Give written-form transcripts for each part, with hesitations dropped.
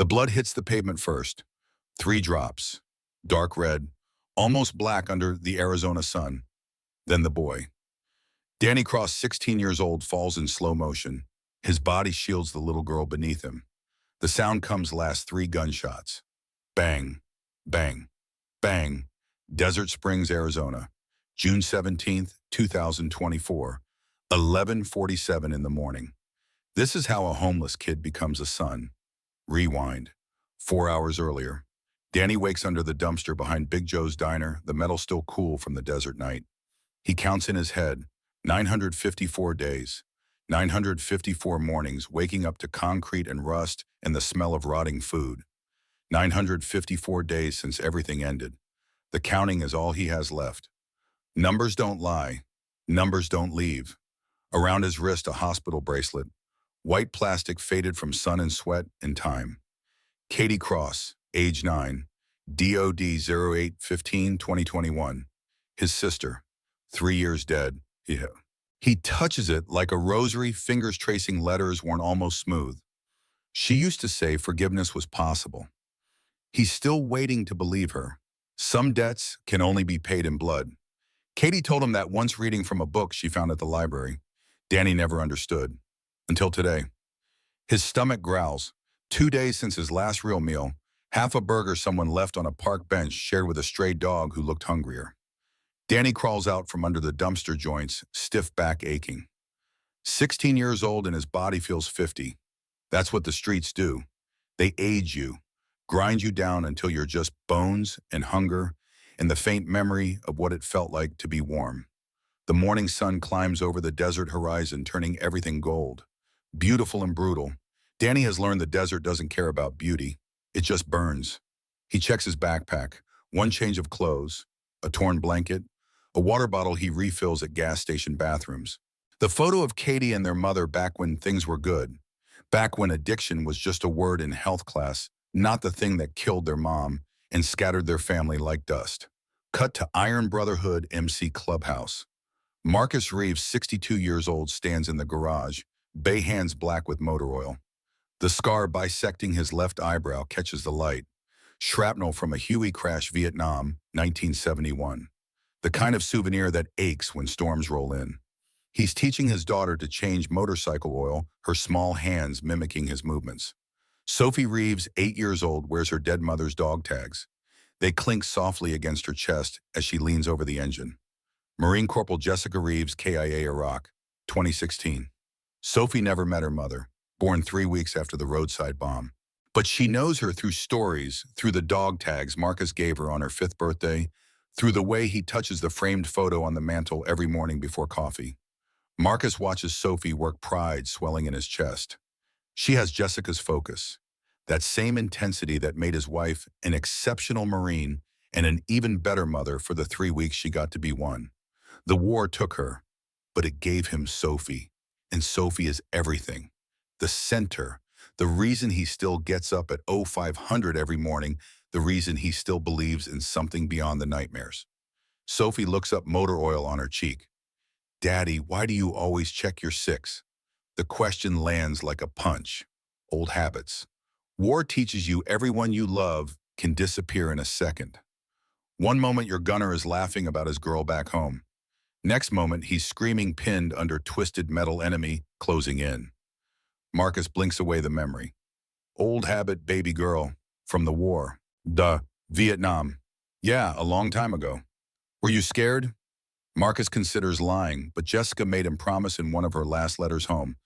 The blood hits the pavement first. 3 drops. Dark red, almost black under the Arizona sun. Then the boy. Danny Cross, 16 years old, falls in slow motion. His body shields the little girl beneath him. The sound comes last 3 gunshots. Bang, bang, bang. Desert Springs, Arizona, June 17th, 2024, 11:47 in the morning. This is how a homeless kid becomes a son. Rewind. 4 hours earlier. Danny wakes under the dumpster behind Big Joe's diner, the metal still cool from the desert night. He counts in his head, 954 days, 954 mornings waking up to concrete and rust and the smell of rotting food. 954 days since everything ended. The counting is all he has left. Numbers don't lie. Numbers don't leave. Around his wrist, a hospital bracelet. White plastic faded from sun and sweat and time. Katie Cross, age 9, DOD 08-15-2021. His sister, 3 years dead. He touches it like a rosary, fingers tracing letters worn almost smooth. She used to say forgiveness was possible. He's still waiting to believe her. Some debts can only be paid in blood. Katie told him that once, reading from a book she found at the library. Danny never understood. Until today. His stomach growls. 2 days since his last real meal. Half a burger someone left on a park bench shared with a stray dog who looked hungrier. Danny crawls out from under the dumpster joints, stiff back aching. 16 years old and his body feels 50. That's what the streets do. They age you, grind you down until you're just bones and hunger and the faint memory of what it felt like to be warm. The morning sun climbs over the desert horizon, turning everything gold. Beautiful and brutal. Danny has learned the desert doesn't care about beauty. It just burns. He checks his backpack. 1 change of clothes, a torn blanket, a water bottle he refills at gas station bathrooms. The photo of Katie and their mother back when things were good. Back when addiction was just a word in health class, not the thing that killed their mom and scattered their family like dust. Cut to Iron Brotherhood MC Clubhouse. Marcus Reeves, 62 years old, stands in the garage, bay hands black with motor oil. The scar bisecting his left eyebrow catches the light. Shrapnel from a Huey crash, Vietnam, 1971. The kind of souvenir that aches when storms roll in. He's teaching his daughter to change motorcycle oil, her small hands mimicking his movements. Sophie Reeves, 8 years old, wears her dead mother's dog tags. They clink softly against her chest as she leans over the engine. Marine Corporal Jessica Reeves, KIA, Iraq, 2016. Sophie never met her mother, born 3 weeks after the roadside bomb. But she knows her through stories, through the dog tags Marcus gave her on her 5th birthday, through the way he touches the framed photo on the mantle every morning before coffee. Marcus watches Sophie work, pride swelling in his chest. She has Jessica's focus, that same intensity that made his wife an exceptional Marine and an even better mother for the 3 weeks she got to be one. The war took her, but it gave him Sophie, and Sophie is everything. The center, the reason he still gets up at 0500 every morning, the reason he still believes in something beyond the nightmares. Sophie looks up, motor oil on her cheek. Daddy, why do you always check your 6? The question lands like a punch. Old habits. War teaches you everyone you love can disappear in a second. One moment your gunner is laughing about his girl back home. Next moment he's screaming, pinned under twisted metal, enemy closing in. Marcus blinks away the memory. Old habit, baby girl, from the war. Vietnam. Yeah, a long time ago. Were you scared? Marcus considers lying, but Jessica made him promise in one of her last letters home.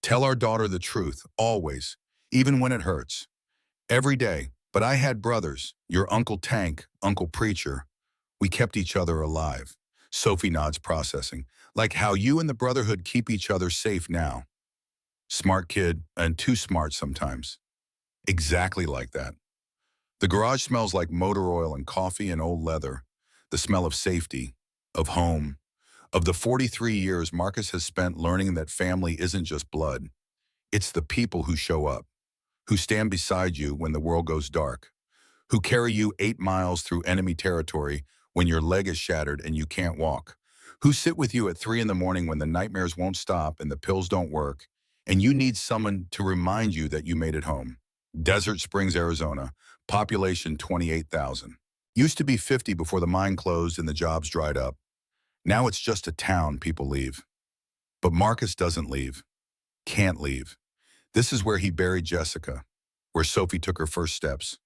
Tell our daughter the truth, always, even when it hurts. Every day. But I had brothers, your Uncle Tank, Uncle Preacher. We kept each other alive. Sophie nods, processing. Like how you and the Brotherhood keep each other safe now. Smart kid, and too smart sometimes. Exactly like that. The garage smells like motor oil and coffee and old leather. The smell of safety, of home, of the 43 years Marcus has spent learning that family isn't just blood. It's the people who show up, who stand beside you when the world goes dark, who carry you 8 miles through enemy territory when your leg is shattered and you can't walk, who sit with you at 3 in the morning when the nightmares won't stop and the pills don't work, and you need someone to remind you that you made it home. Desert Springs, Arizona, population 28,000. Used to be 50 before the mine closed and the jobs dried up. Now it's just a town people leave. But Marcus doesn't leave. Can't leave. This is where he buried Jessica, where Sophie took her first steps,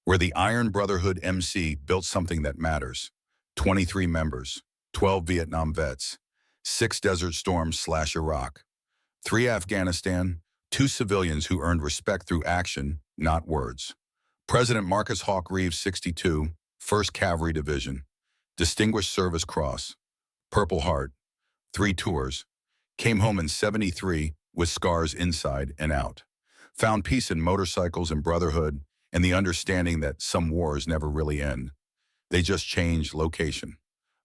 where the Iron Brotherhood MC built something that matters. 23 members, 12 Vietnam vets, 6 Desert Storm/Iraq, 3 Afghanistan, 2 civilians who earned respect through action, not words. President Marcus Hawk Reeves, 62, 1st Cavalry Division, Distinguished Service Cross, Purple Heart, 3 tours, came home in 73 with scars inside and out. Found peace in motorcycles and brotherhood and the understanding that some wars never really end. They just change location.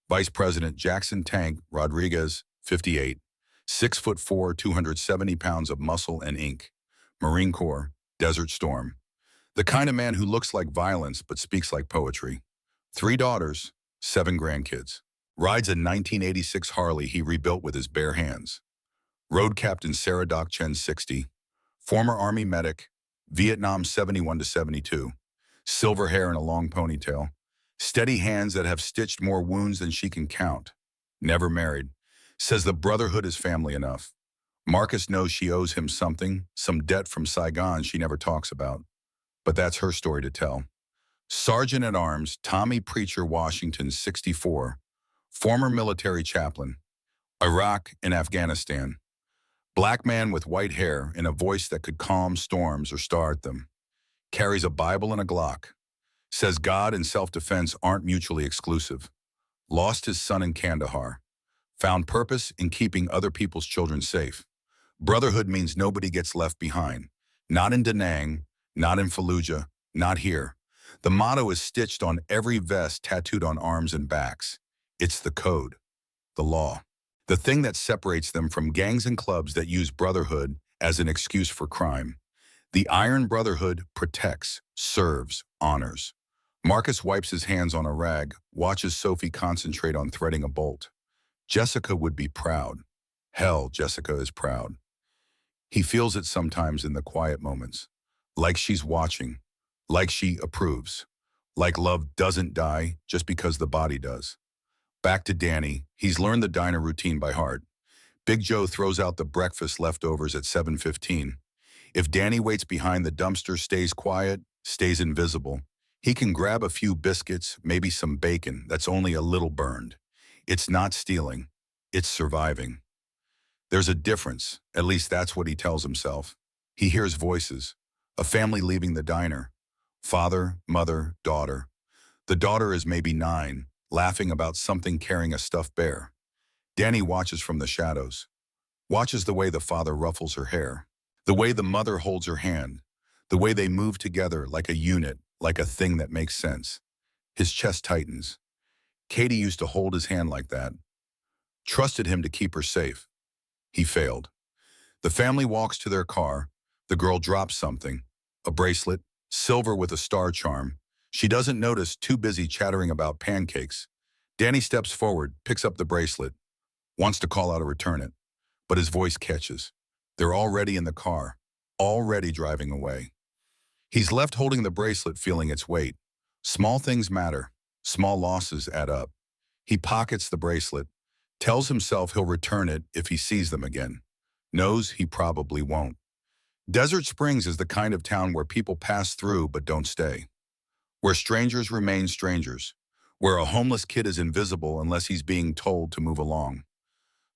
Vice President Jackson Tank Rodriguez, 58, 6'4", 270 pounds of muscle and ink. Marine Corps, Desert Storm. The kind of man who looks like violence but speaks like poetry. 3 daughters, 7 grandkids. Rides a 1986 Harley he rebuilt with his bare hands. Road Captain Sarah Doc Chen, 60. Former Army medic, Vietnam 71 to 72. Silver hair and a long ponytail. Steady hands that have stitched more wounds than she can count. Never married. Says the Brotherhood is family enough. Marcus knows she owes him something, some debt from Saigon she never talks about. But that's her story to tell. Sergeant at Arms Tommy Preacher Washington, 64. Former military chaplain. Iraq and Afghanistan. Black man with white hair and a voice that could calm storms or start them. Carries a Bible and a Glock. Says God and self-defense aren't mutually exclusive. Lost his son in Kandahar. Found purpose in keeping other people's children safe. Brotherhood means nobody gets left behind. Not in Da Nang, not in Fallujah, not here. The motto is stitched on every vest tattooed on arms and backs. It's the code, the law. The thing that separates them from gangs and clubs that use brotherhood as an excuse for crime. The Iron Brotherhood protects, serves, honors. Marcus wipes his hands on a rag, watches Sophie concentrate on threading a bolt. Jessica would be proud. Hell, Jessica is proud. He feels it sometimes in the quiet moments. Like she's watching. Like she approves. Like love doesn't die just because the body does. Back to Danny. He's learned the diner routine by heart. Big Joe throws out the breakfast leftovers at 7:15. If Danny waits behind the dumpster, stays quiet, stays invisible, he can grab a few biscuits, maybe some bacon that's only a little burned. It's not stealing. It's surviving. There's a difference. At least that's what he tells himself. He hears voices. A family leaving the diner. Father, mother, daughter. The daughter is maybe 9, laughing about something, carrying a stuffed bear. Danny watches from the shadows. Watches the way the father ruffles her hair. The way the mother holds her hand. The way they move together like a unit, like a thing that makes sense. His chest tightens. Katie used to hold his hand like that. Trusted him to keep her safe. He failed. The family walks to their car. The girl drops something. A bracelet, silver with a star charm. She doesn't notice, too busy chattering about pancakes. Danny steps forward, picks up the bracelet. Wants to call out or return it. But his voice catches. They're already in the car. Already driving away. He's left holding the bracelet, feeling its weight. Small things matter. Small losses add up. He pockets the bracelet. Tells himself he'll return it if he sees them again. Knows he probably won't. Desert Springs is the kind of town where people pass through but don't stay. Where strangers remain strangers. Where a homeless kid is invisible unless he's being told to move along.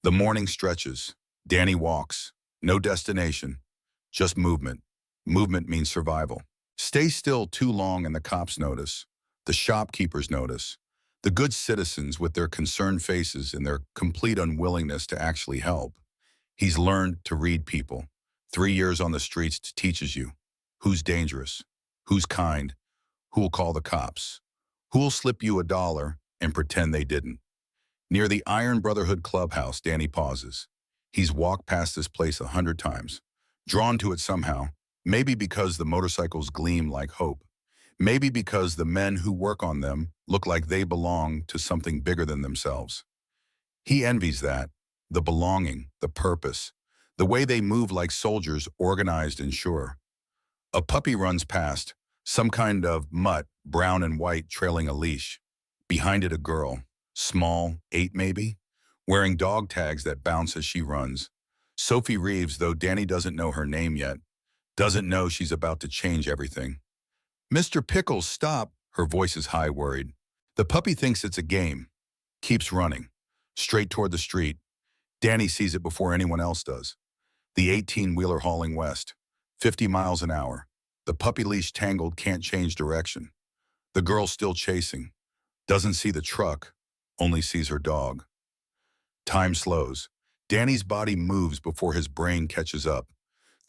The morning stretches. Danny walks. No destination. Just movement. Movement means survival. Stay still too long and the cops notice. The shopkeepers notice. The good citizens with their concerned faces and their complete unwillingness to actually help. He's learned to read people. 3 years on the streets teaches you who's dangerous, who's kind, who'll call the cops, who'll slip you $1 and pretend they didn't. Near the Iron Brotherhood clubhouse, Danny pauses. He's walked past this place 100 times, drawn to it somehow, maybe because the motorcycles gleam like hope, maybe because the men who work on them look like they belong to something bigger than themselves. He envies that, the belonging, the purpose, the way they move like soldiers, organized and sure. A puppy runs past, some kind of mutt, brown and white, trailing a leash. Behind it a girl, small, 8 maybe, wearing dog tags that bounce as she runs. Sophie Reeves, though Danny doesn't know her name yet, doesn't know she's about to change everything. Mr. Pickles, stop! Her voice is high, worried. The puppy thinks it's a game, keeps running, straight toward the street. Danny sees it before anyone else does. The 18-wheeler hauling west, 50 miles an hour. The puppy leash tangled, can't change direction. The girl still chasing, doesn't see the truck, only sees her dog. Time slows. Danny's body moves before his brain catches up.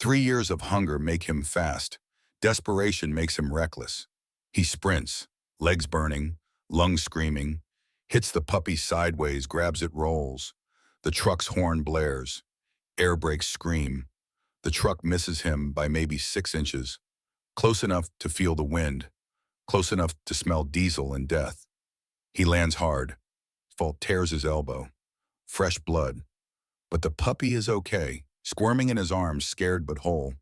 3 years of hunger make him fast. Desperation makes him reckless. He sprints, legs burning, lungs screaming, hits the puppy sideways, grabs it, rolls. The truck's horn blares. Air brakes scream. The truck misses him by maybe 6 inches, close enough to feel the wind, close enough to smell diesel and death. He lands hard. Fault tears his elbow. Fresh blood. But the puppy is okay, squirming in his arms, scared but whole.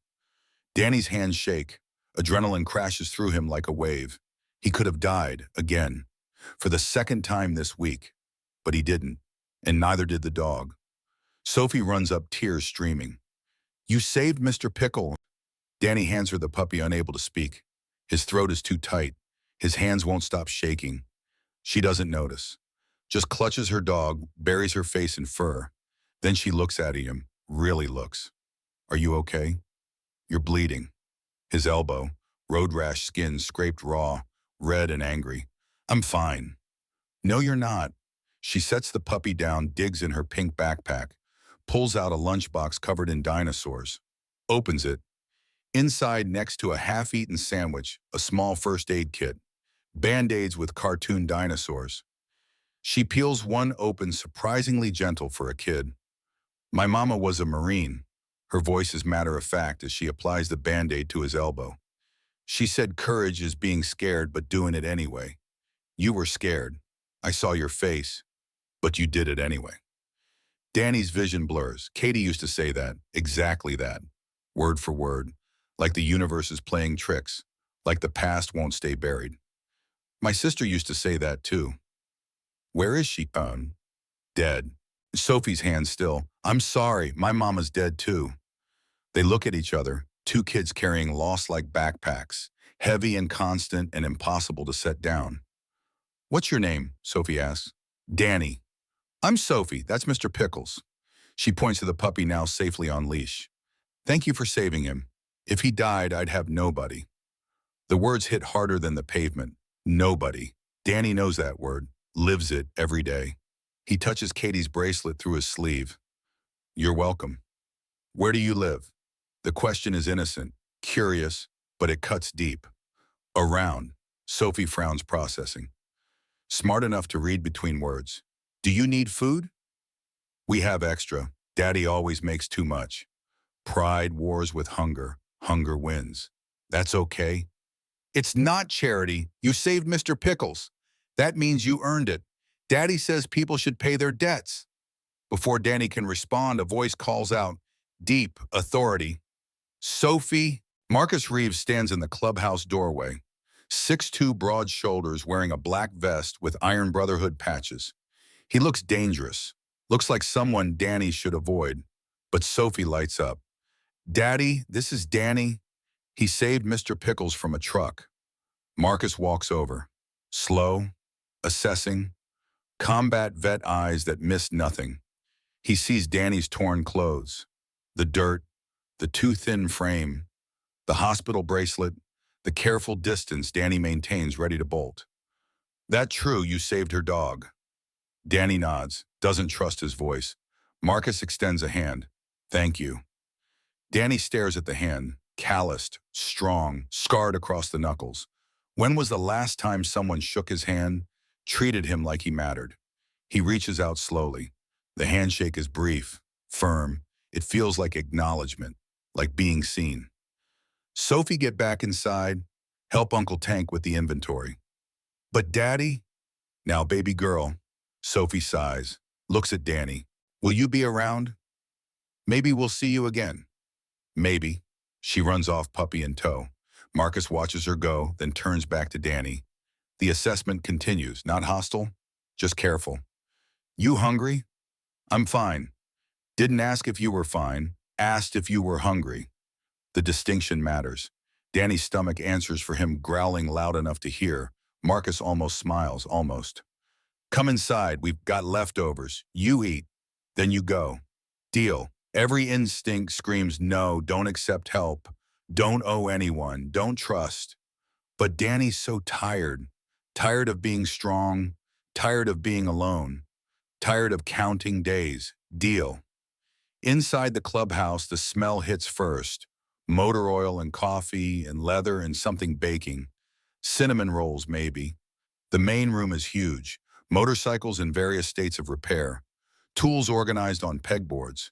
Danny's hands shake. Adrenaline crashes through him like a wave. He could have died, again, for the second time this week. But he didn't, and neither did the dog. Sophie runs up, tears streaming. You saved Mr. Pickle. Danny hands her the puppy, unable to speak. His throat is too tight. His hands won't stop shaking. She doesn't notice. Just clutches her dog, buries her face in fur. Then she looks at him, really looks. Are you okay? You're bleeding. His elbow, road rash skin scraped raw, red and angry. I'm fine. No, you're not. She sets the puppy down, digs in her pink backpack, pulls out a lunchbox covered in dinosaurs, opens it. Inside, next to a half-eaten sandwich, a small first aid kit, Band-Aids with cartoon dinosaurs. She peels one open, surprisingly gentle for a kid. My mama was a Marine. Her voice is matter-of-fact as she applies the Band-Aid to his elbow. She said courage is being scared but doing it anyway. You were scared. I saw your face, but you did it anyway. Danny's vision blurs. Katie used to say that, exactly that, word for word, like the universe is playing tricks, like the past won't stay buried. My sister used to say that too. Where is she? Dead. Sophie's hand still. I'm sorry, my mama's dead too. They look at each other, 2 kids carrying loss-like backpacks, heavy and constant and impossible to set down. What's your name? Sophie asks. Danny. I'm Sophie, that's Mr. Pickles. She points to the puppy now safely on leash. Thank you for saving him. If he died, I'd have nobody. The words hit harder than the pavement. Nobody. Danny knows that word, lives it every day. He touches Katie's bracelet through his sleeve. You're welcome. Where do you live? The question is innocent, curious, but it cuts deep. Around. Sophie frowns, processing. Smart enough to read between words. Do you need food? We have extra. Daddy always makes too much. Pride wars with hunger. Hunger wins. That's okay. It's not charity. You saved Mr. Pickles. That means you earned it. Daddy says people should pay their debts. Before Danny can respond, a voice calls out, deep authority. Sophie. Marcus Reeves stands in the clubhouse doorway. 6'2", broad shoulders, wearing a black vest with Iron Brotherhood patches. He looks dangerous. Looks like someone Danny should avoid. But Sophie lights up. Daddy, this is Danny. He saved Mr. Pickles from a truck. Marcus walks over. Slow, assessing, combat vet eyes that miss nothing. He sees Danny's torn clothes, the dirt, the too thin frame, the hospital bracelet, the careful distance Danny maintains, ready to bolt. That true, you saved her dog. Danny nods, doesn't trust his voice. Marcus extends a hand. Thank you. Danny stares at the hand, calloused, strong, scarred across the knuckles. When was the last time someone shook his hand, treated him like he mattered? He reaches out slowly. The handshake is brief, firm. It feels like acknowledgement, like being seen. Sophie, get back inside. Help Uncle Tank with the inventory. But Daddy? Now, baby girl. Sophie sighs, looks at Danny. Will you be around? Maybe we'll see you again. Maybe. She runs off, puppy in tow. Marcus watches her go, then turns back to Danny. The assessment continues, not hostile, just careful. You hungry? I'm fine. Didn't ask if you were fine, asked if you were hungry. The distinction matters. Danny's stomach answers for him, growling loud enough to hear. Marcus almost smiles, almost. Come inside, we've got leftovers. You eat, then you go. Deal. Every instinct screams no, don't accept help, don't owe anyone, don't trust. But Danny's so tired, tired of being strong, tired of being alone, tired of counting days. Deal. Inside the clubhouse, the smell hits first. Motor oil and coffee and leather and something baking. Cinnamon rolls, maybe. The main room is huge. Motorcycles in various states of repair. Tools organized on pegboards.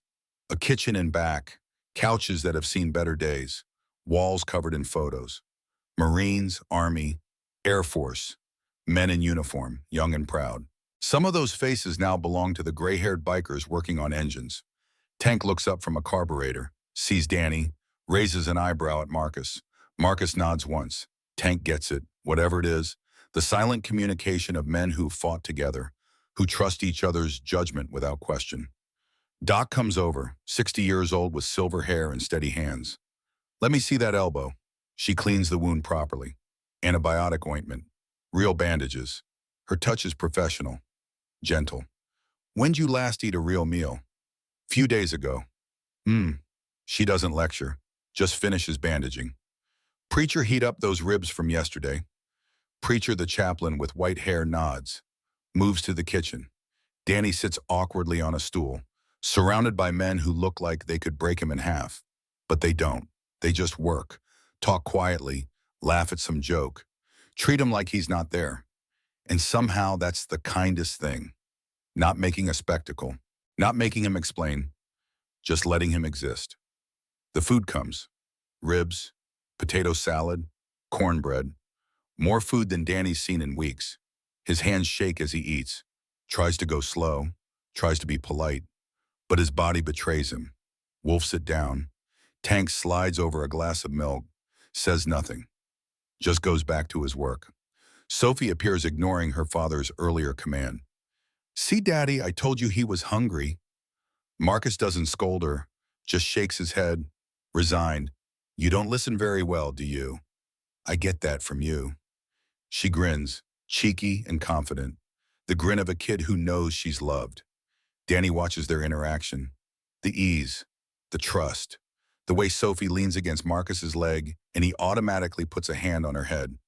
A kitchen in back. Couches that have seen better days. Walls covered in photos. Marines, Army, Air Force. Men in uniform, young and proud. Some of those faces now belong to the gray-haired bikers working on engines. Tank looks up from a carburetor, sees Danny, raises an eyebrow at Marcus. Marcus nods once. Tank gets it, whatever it is. The silent communication of men who fought together, who trust each other's judgment without question. Doc comes over, 60 years old with silver hair and steady hands. Let me see that elbow. She cleans the wound properly. Antibiotic ointment. Real bandages. Her touch is professional. Gentle. When'd you last eat a real meal? Few days ago. She doesn't lecture, just finishes bandaging. Preacher, heat up those ribs from yesterday. Preacher, the chaplain with white hair, nods. Moves to the kitchen. Danny sits awkwardly on a stool, surrounded by men who look like they could break him in half. But they don't. They just work, talk quietly, laugh at some joke, treat him like he's not there. And somehow that's the kindest thing. Not making a spectacle, not making him explain, just letting him exist. The food comes. Ribs, potato salad, cornbread. More food than Danny's seen in weeks. His hands shake as he eats, tries to go slow, tries to be polite, but his body betrays him. Wolfs it down. Tank slides over a glass of milk, says nothing, just goes back to his work. Sophie appears, ignoring her father's earlier command. See, Daddy, I told you he was hungry. Marcus doesn't scold her, just shakes his head, resigned. You don't listen very well, do you? I get that from you. She grins, cheeky and confident, the grin of a kid who knows she's loved. Danny watches their interaction. The ease, the trust, the way Sophie leans against Marcus's leg and he automatically puts a hand on her head.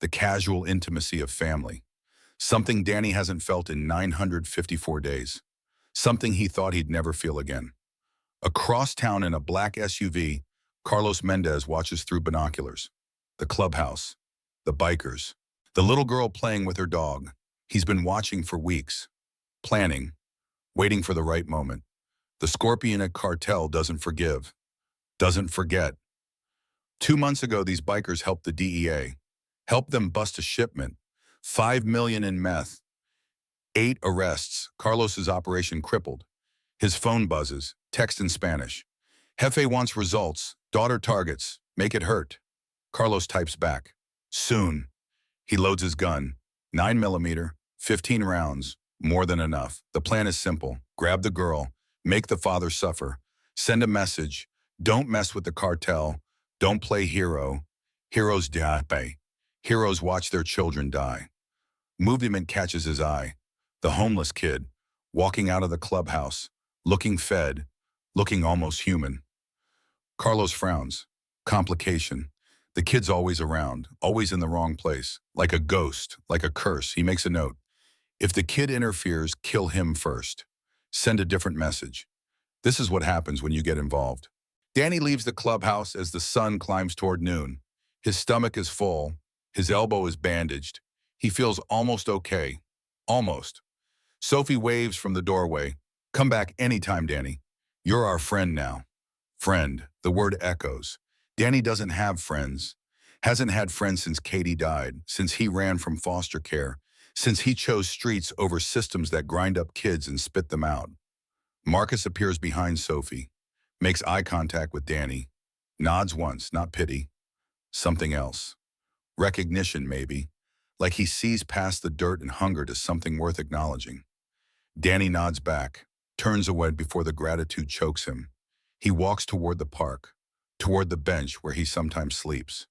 The casual intimacy of family. Something Danny hasn't felt in 954 days. Something he thought he'd never feel again. Across town in a black SUV, Carlos Mendez watches through binoculars. The clubhouse, the bikers, the little girl playing with her dog. He's been watching for weeks, planning, waiting for the right moment. The scorpion at cartel doesn't forgive, doesn't forget. 2 months ago, these bikers helped the DEA, helped them bust a shipment, $5 million in meth, 8 arrests. Carlos's operation crippled. His phone buzzes, text in Spanish. Jefe wants results, daughter targets, make it hurt. Carlos types back. Soon. He loads his gun. 9mm, 15 rounds, more than enough. The plan is simple. Grab the girl, make the father suffer, send a message. Don't mess with the cartel. Don't play hero. Heroes die. Heroes watch their children die. Movement catches his eye. The homeless kid, walking out of the clubhouse, looking fed, looking almost human. Carlos frowns. Complication. The kid's always around, always in the wrong place, like a ghost, like a curse. He makes a note. If the kid interferes, kill him first. Send a different message. This is what happens when you get involved. Danny leaves the clubhouse as the sun climbs toward noon. His stomach is full. His elbow is bandaged. He feels almost okay. Almost. Sophie waves from the doorway. Come back anytime, Danny. You're our friend now. Friend. The word echoes. Danny doesn't have friends. Hasn't had friends since Katie died, since he ran from foster care, since he chose streets over systems that grind up kids and spit them out. Marcus appears behind Sophie, makes eye contact with Danny. Nods once, not pity. Something else. Recognition, maybe. Like he sees past the dirt and hunger to something worth acknowledging. Danny nods back, turns away before the gratitude chokes him. He walks toward the park, toward the bench where he sometimes sleeps.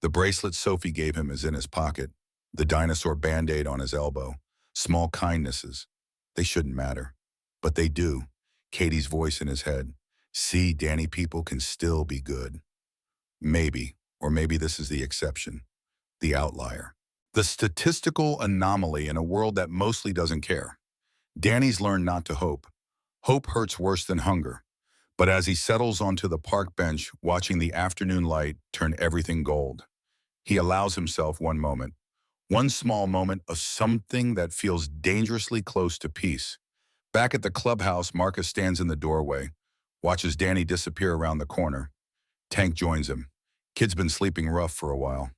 The bracelet Sophie gave him is in his pocket, the dinosaur band-aid on his elbow. Small kindnesses. They shouldn't matter. But they do. Katie's voice in his head. See, Danny, people can still be good. Maybe, or maybe this is the exception, the outlier. The statistical anomaly in a world that mostly doesn't care. Danny's learned not to hope. Hope hurts worse than hunger. But as he settles onto the park bench, watching the afternoon light turn everything gold, he allows himself one moment, one small moment of something that feels dangerously close to peace. Back at the clubhouse, Marcus stands in the doorway, watches Danny disappear around the corner. Tank joins him. Kid's been sleeping rough for a while.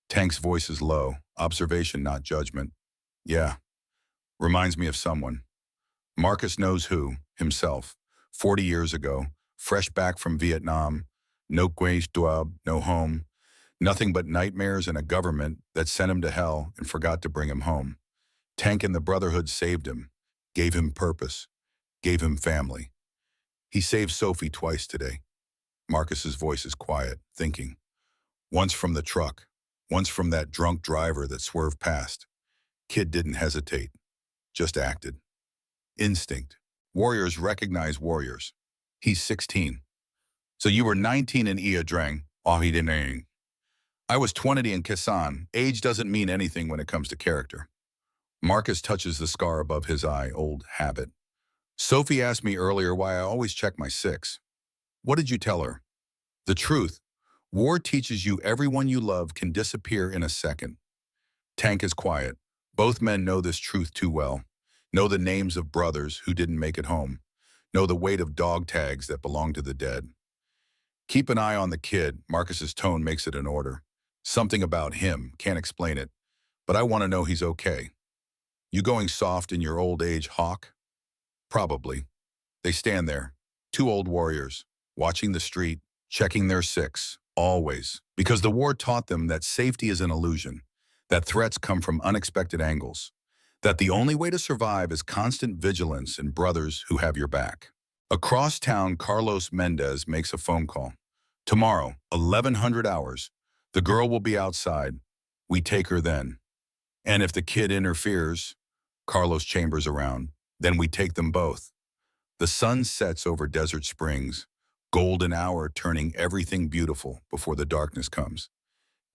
Tank's voice is low, observation, not judgment. Yeah, reminds me of someone. Marcus knows who, himself. 40 years ago, fresh back from Vietnam, no quais d'oab, no home, nothing but nightmares and a government that sent him to hell and forgot to bring him home. Tank and the Brotherhood saved him, gave him purpose, gave him family. He saved Sophie twice today. Marcus's voice is quiet, thinking. Once from the truck, once from that drunk driver that swerved past. Kid didn't hesitate, just acted. Instinct. Warriors recognize warriors. He's 16. So you were 19 in Ia Drang, Ahidinang. I was 20 in Kisan. Age doesn't mean anything when it comes to character. Marcus touches the scar above his eye, old habit. Sophie asked me earlier why I always check my 6. What did you tell her? The truth. War teaches you everyone you love can disappear in a second. Tank is quiet. Both men know this truth too well. Know the names of brothers who didn't make it home. Know the weight of dog tags that belong to the dead. Keep an eye on the kid. Marcus's tone makes it an order. Something about him, can't explain it, but I want to know he's okay. You going soft in your old age, Hawk? Probably. They stand there, 2 old warriors, watching the street, checking their 6, always, because the war taught them that safety is an illusion, that threats come from unexpected angles, that the only way to survive is constant vigilance and brothers who have your back. Across town, Carlos Mendez makes a phone call. Tomorrow, 1100 hours, the girl will be outside. We take her then. And if the kid interferes, Carlos chambers around, then we take them both. The sun sets over Desert Springs, golden hour turning everything beautiful before the darkness comes.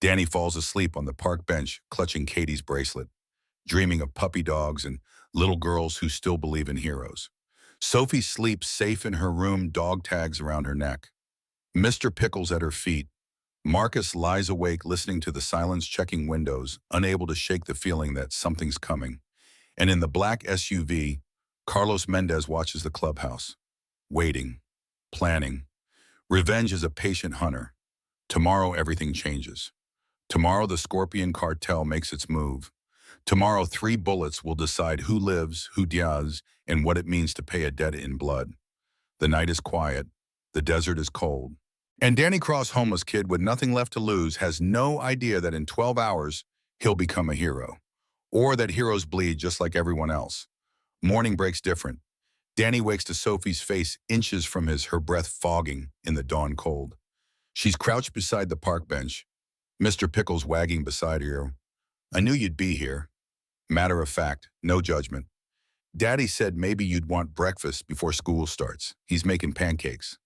Danny falls asleep on the park bench, clutching Katie's bracelet, dreaming of puppy dogs and little girls who still believe in heroes. Sophie sleeps safe in her room, dog tags around her neck. Mr. Pickles at her feet. Marcus lies awake listening to the silence, checking windows, unable to shake the feeling that something's coming. And in the black SUV, Carlos Mendez watches the clubhouse, waiting, planning. Revenge is a patient hunter. Tomorrow everything changes. Tomorrow the Scorpion cartel makes its move. Tomorrow 3 bullets will decide who lives, who dies, and what it means to pay a debt in blood. The night is quiet. The desert is cold. And Danny Cross, homeless kid with nothing left to lose, has no idea that in 12 hours, he'll become a hero. Or that heroes bleed just like everyone else. Morning breaks different. Danny wakes to Sophie's face inches from her breath fogging in the dawn cold. She's crouched beside the park bench, Mr. Pickles wagging beside her. I knew you'd be here. Matter of fact, no judgment. Daddy said maybe you'd want breakfast before school starts. He's making pancakes.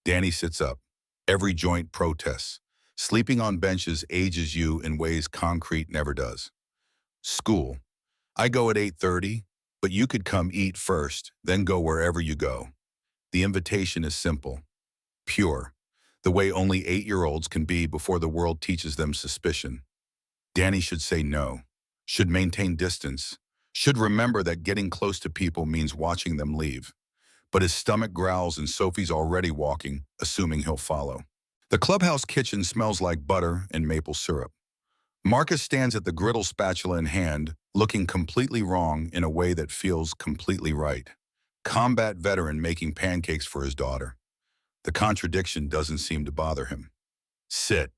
Danny sits up. Every joint protests. Sleeping on benches ages you in ways concrete never does. School. I go at 8:30, but you could come eat first, then go wherever you go. The invitation is simple, pure, the way only 8-year-olds can be before the world teaches them suspicion. Danny should say no, should maintain distance, should remember that getting close to people means watching them leave. But his stomach growls and Sophie's already walking, assuming he'll follow. The clubhouse kitchen smells like butter and maple syrup. Marcus stands at the griddle, spatula in hand, looking completely wrong in a way that feels completely right. Combat veteran making pancakes for his daughter. The contradiction doesn't seem to bother him. Sit,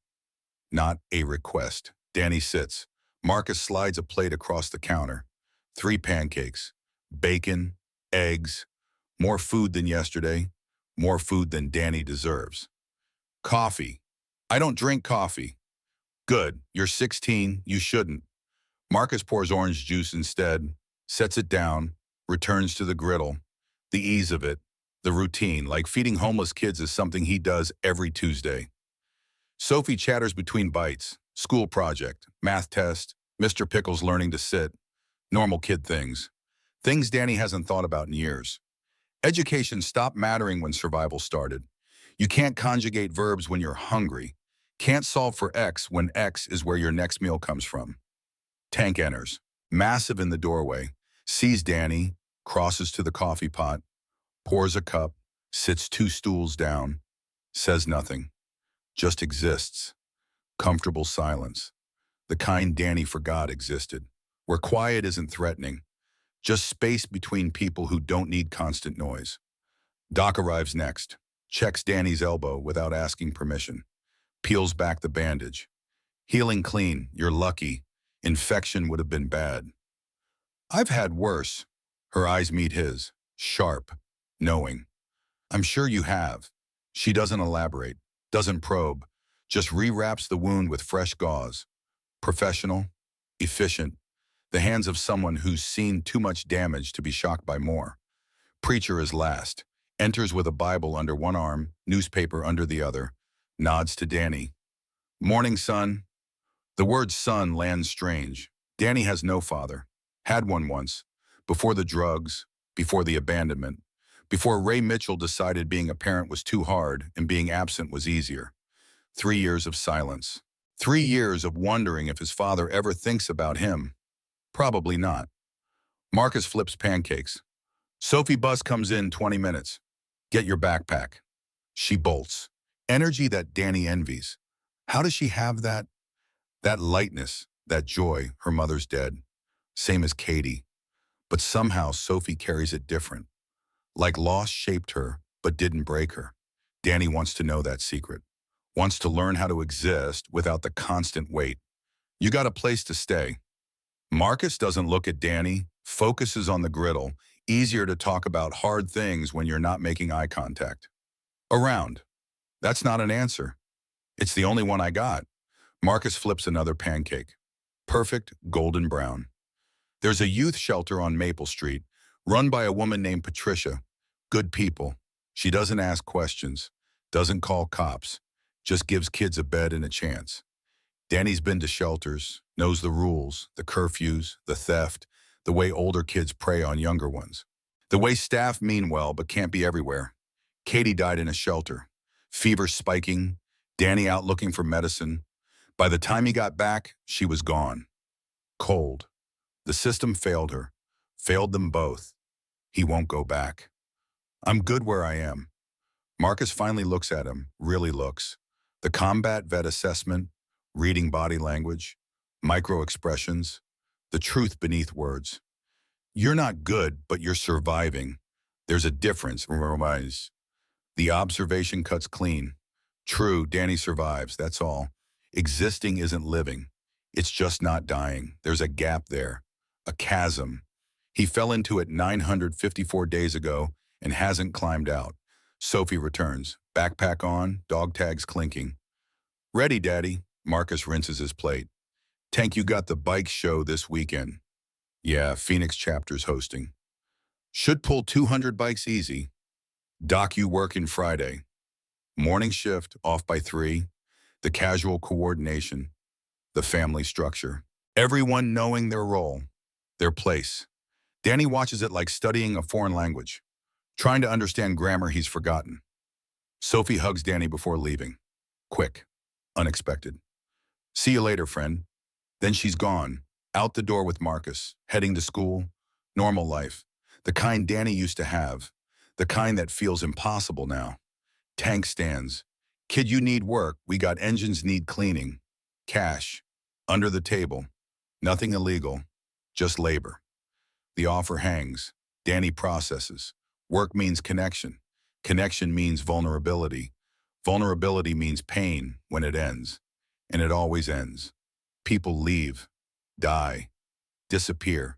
not a request. Danny sits. Marcus slides a plate across the counter. 3 pancakes, bacon, eggs, more food than yesterday, more food than Danny deserves. Coffee. I don't drink coffee. Good, you're 16, you shouldn't. Marcus pours orange juice instead, sets it down, returns to the griddle. The ease of it, the routine, like feeding homeless kids is something he does every Tuesday. Sophie chatters between bites. School project, math test, Mr. Pickle's learning to sit, normal kid things. Things Danny hasn't thought about in years. Education stopped mattering when survival started. You can't conjugate verbs when you're hungry. Can't solve for X when X is where your next meal comes from. Tank enters, massive in the doorway, sees Danny, crosses to the coffee pot, pours a cup, sits 2 stools down, says nothing, just exists. Comfortable silence, the kind Danny forgot existed, where quiet isn't threatening, just space between people who don't need constant noise. Doc arrives next, checks Danny's elbow without asking permission, peels back the bandage. Healing clean, you're lucky. Infection would have been bad. I've had worse. Her eyes meet his, sharp, knowing. I'm sure you have. She doesn't elaborate, doesn't probe, just rewraps the wound with fresh gauze. Professional, efficient, the hands of someone who's seen too much damage to be shocked by more. Preacher is last, enters with a Bible under one arm, newspaper under the other, nods to Danny. Morning, son. The word son lands strange. Danny has no father. Had one once. Before the drugs, before the abandonment, before Ray Mitchell decided being a parent was too hard and being absent was easier. 3 years of silence. 3 years of wondering if his father ever thinks about him. Probably not. Marcus flips pancakes. Sophie bus comes in 20 minutes. Get your backpack. She bolts. Energy that Danny envies. How does she have that? That lightness, that joy, her mother's dead. Same as Katie. But somehow Sophie carries it different. Like loss shaped her, but didn't break her. Danny wants to know that secret. Wants to learn how to exist without the constant weight. You got a place to stay. Marcus doesn't look at Danny, focuses on the griddle. Easier to talk about hard things when you're not making eye contact. Around. That's not an answer. It's the only one I got. Marcus flips another pancake. Perfect golden brown. There's a youth shelter on Maple Street, run by a woman named Patricia. Good people. She doesn't ask questions, doesn't call cops, just gives kids a bed and a chance. Danny's been to shelters, knows the rules, the curfews, the theft, the way older kids prey on younger ones. The way staff mean well but can't be everywhere. Katie died in a shelter. Fever spiking, Danny out looking for medicine. By the time he got back, she was gone. Cold. The system failed her. Failed them both. He won't go back. I'm good where I am. Marcus finally looks at him, really looks. The combat vet assessment, reading body language, micro expressions, the truth beneath words. You're not good, but you're surviving. There's a difference. The observation cuts clean. True, Danny survives, that's all. Existing isn't living. It's just not dying. There's a gap there, a chasm. He fell into it 954 days ago and hasn't climbed out. Sophie returns, backpack on, dog tags clinking. Ready, Daddy. Marcus rinses his plate. Tank, you got the bike show this weekend. Yeah, Phoenix chapter's hosting. Should pull 200 bikes easy. Doc, you working Friday. Morning shift, off by 3. The casual coordination. The family structure. Everyone knowing their role, their place. Danny watches it like studying a foreign language, trying to understand grammar he's forgotten. Sophie hugs Danny before leaving. Quick, unexpected. See you later, friend. Then she's gone, out the door with Marcus, heading to school, normal life, the kind Danny used to have, the kind that feels impossible now. Tank stands. Kid, you need work. We got engines need cleaning. Cash. Under the table. Nothing illegal. Just labor. The offer hangs. Danny processes. Work means connection. Connection means vulnerability. Vulnerability means pain when it ends. And it always ends. People leave, die, disappear.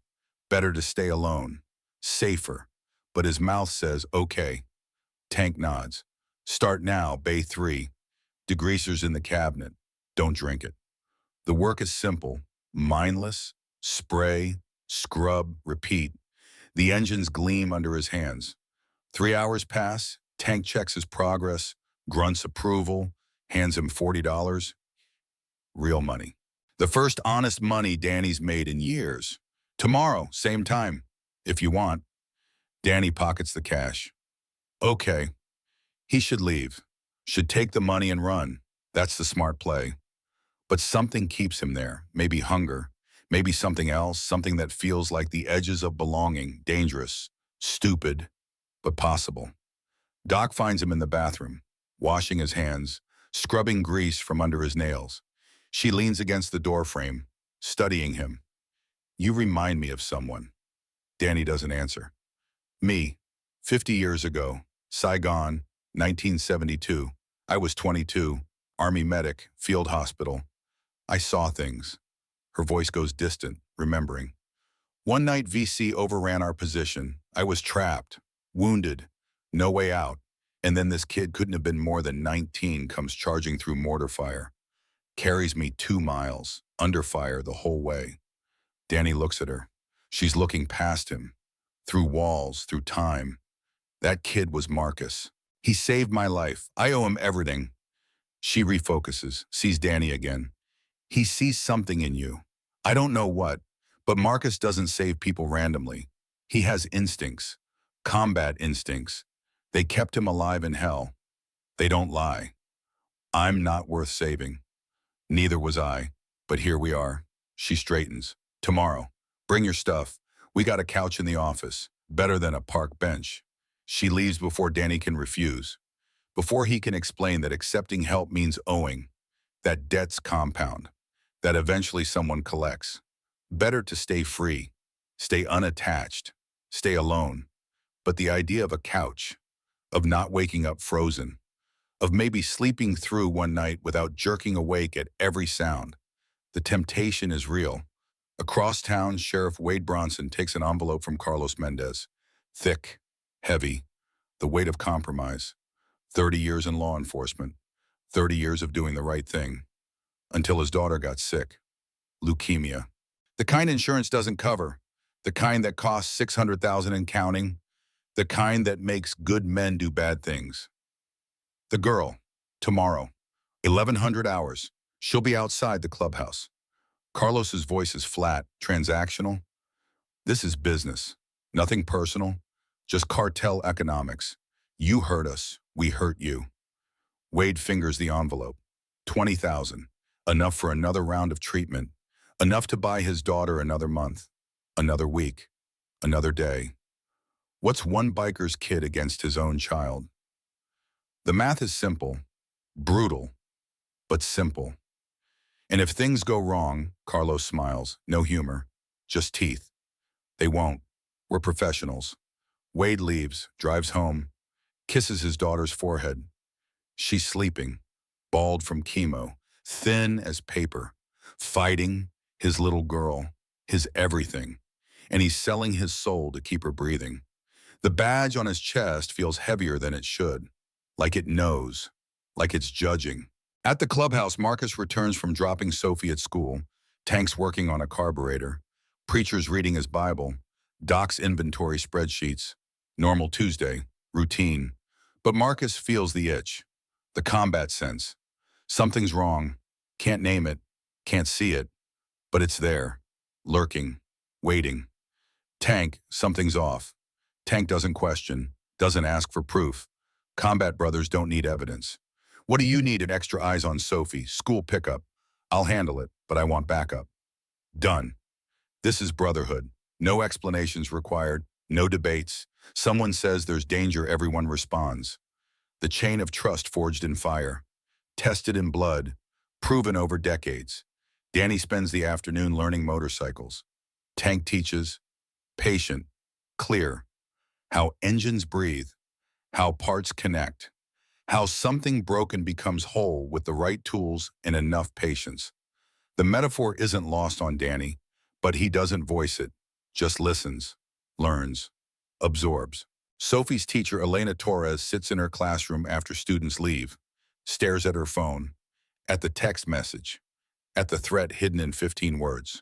Better to stay alone. Safer. But his mouth says, okay. Tank nods. Start now, Bay 3. Degreasers in the cabinet. Don't drink it. The work is simple. Mindless. Spray. Scrub. Repeat. The engines gleam under his hands. 3 hours pass. Tank checks his progress. Grunts approval. Hands him $40. Real money. The first honest money Danny's made in years. Tomorrow, same time, if you want. Danny pockets the cash. Okay. He should leave. Should take the money and run. That's the smart play. But something keeps him there. Maybe hunger. Maybe something else. Something that feels like the edges of belonging. Dangerous. Stupid. But possible. Doc finds him in the bathroom, washing his hands, scrubbing grease from under his nails. She leans against the doorframe, studying him. You remind me of someone. Danny doesn't answer. Me, 50 years ago, Saigon, 1972. I was 22, Army medic, field hospital. I saw things. Her voice goes distant, remembering. One night VC overran our position. I was trapped, wounded, no way out. And then this kid couldn't have been more than 19 comes charging through mortar fire. Carries me 2 miles, under fire the whole way. Danny looks at her. She's looking past him, through walls, through time. That kid was Marcus. He saved my life. I owe him everything. She refocuses, sees Danny again. He sees something in you. I don't know what, but Marcus doesn't save people randomly. He has instincts, combat instincts. They kept him alive in hell. They don't lie. I'm not worth saving. Neither was I, but here we are. She straightens. Tomorrow, bring your stuff. We got a couch in the office, better than a park bench. She leaves before Danny can refuse, before he can explain that accepting help means owing, that debts compound, that eventually someone collects. Better to stay free, stay unattached, stay alone. But the idea of a couch, of not waking up frozen, of maybe sleeping through one night without jerking awake at every sound, the temptation is real. Across town, Sheriff Wade Bronson takes an envelope from Carlos Mendez. Thick, heavy, the weight of compromise. 30 years in law enforcement, 30 years of doing the right thing, until his daughter got sick. Leukemia. The kind insurance doesn't cover, the kind that costs $600,000 and counting, the kind that makes good men do bad things. The girl, tomorrow, 1100 hours. She'll be outside the clubhouse. Carlos's voice is flat, transactional. This is business, nothing personal, just cartel economics. You hurt us, we hurt you. Wade fingers the envelope. 20,000, enough for another round of treatment, enough to buy his daughter another month, another week, another day. What's one biker's kid against his own child? The math is simple, brutal, but simple. And if things go wrong, Carlos smiles, no humor, just teeth. They won't. We're professionals. Wade leaves, drives home, kisses his daughter's forehead. She's sleeping, bald from chemo, thin as paper, fighting, his little girl, his everything. And he's selling his soul to keep her breathing. The badge on his chest feels heavier than it should, like it knows, like it's judging. At the clubhouse, Marcus returns from dropping Sophie at school, Tank's working on a carburetor, Preacher's reading his Bible, Doc's inventory spreadsheets. Normal Tuesday, routine. But Marcus feels the itch, the combat sense. Something's wrong, can't name it, can't see it, but it's there, lurking, waiting. Tank, something's off. Tank doesn't question, doesn't ask for proof. Combat brothers don't need evidence. What do you need? An extra eyes on Sophie, school pickup. I'll handle it, but I want backup. Done. This is Brotherhood. No explanations required, no debates. Someone says there's danger, everyone responds. The chain of trust forged in fire, tested in blood, proven over decades. Danny spends the afternoon learning motorcycles. Tank teaches, patient, clear, how engines breathe, how parts connect, how something broken becomes whole with the right tools and enough patience. The metaphor isn't lost on Danny, but he doesn't voice it, just listens, learns, absorbs. Sophie's teacher, Elena Torres, sits in her classroom after students leave, stares at her phone, at the text message, at the threat hidden in 15 words.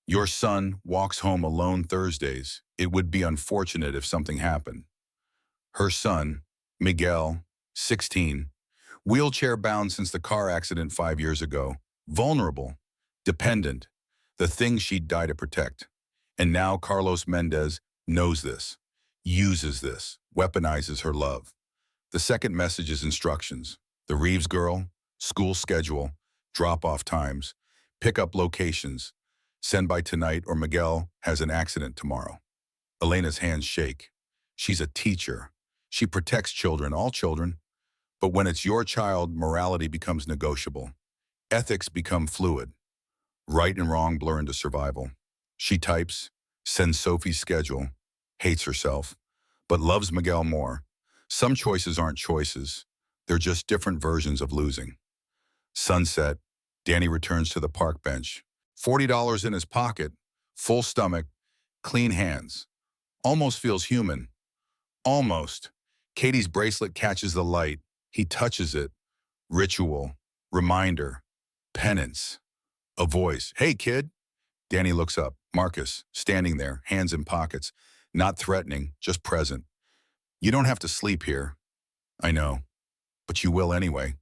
Your son walks home alone Thursdays. It would be unfortunate if something happened. Her son, Miguel, 16, wheelchair-bound since the car accident 5 years ago, vulnerable, dependent, the thing she'd die to protect. And now Carlos Mendez knows this, uses this, weaponizes her love. The second message is instructions. The Reeves girl, school schedule, drop-off times, pick-up locations, send by tonight or Miguel has an accident tomorrow. Elena's hands shake. She's a teacher. She protects children, all children. But when it's your child, morality becomes negotiable. Ethics become fluid. Right and wrong blur into survival. She types, sends Sophie's schedule, hates herself, but loves Miguel more. Some choices aren't choices. They're just different versions of losing. Sunset, Danny returns to the park bench. $40 in his pocket, full stomach, clean hands. Almost feels human. Almost. Katie's bracelet catches the light. He touches it. Ritual, reminder, penance. A voice. Hey, kid. Danny looks up. Marcus, standing there, hands in pockets. Not threatening, just present. You don't have to sleep here. I know. But you will anyway.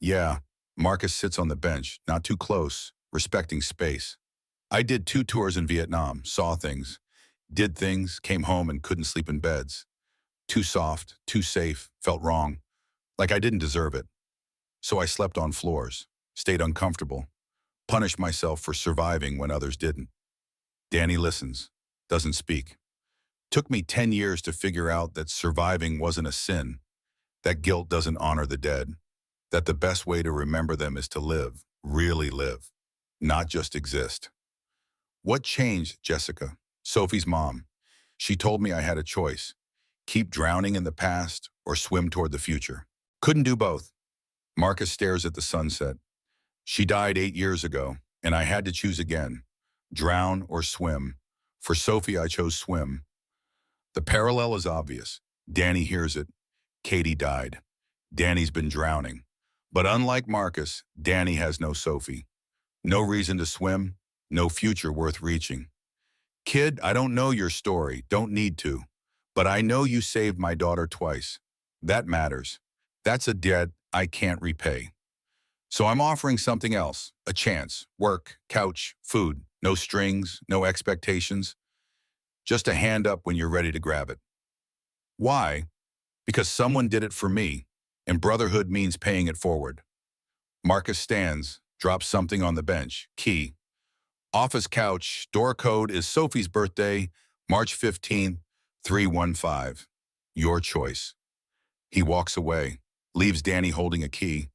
Yeah. Marcus sits on the bench, not too close, respecting space. I did 2 tours in Vietnam, saw things, did things, came home and couldn't sleep in beds. Too soft, too safe, felt wrong, like I didn't deserve it. So I slept on floors, stayed uncomfortable, punished myself for surviving when others didn't. Danny listens, doesn't speak. Took me 10 years to figure out that surviving wasn't a sin, that guilt doesn't honor the dead, that the best way to remember them is to live, really live, not just exist. What changed, Jessica? Sophie's mom. She told me I had a choice. Keep drowning in the past or swim toward the future. Couldn't do both. Marcus stares at the sunset. She died 8 years ago, and I had to choose again. Drown or swim. For Sophie, I chose swim. The parallel is obvious. Danny hears it. Katie died. Danny's been drowning. But unlike Marcus, Danny has no Sophie. No reason to swim, no future worth reaching. Kid, I don't know your story, don't need to. But I know you saved my daughter twice. That matters. That's a debt I can't repay. So I'm offering something else, a chance, work, couch, food, no strings, no expectations. Just a hand up when you're ready to grab it. Why? Because someone did it for me, and brotherhood means paying it forward. Marcus stands, drops something on the bench, key. Office couch, door code is Sophie's birthday, March 15th, 315. Your choice. He walks away, leaves Danny holding a key,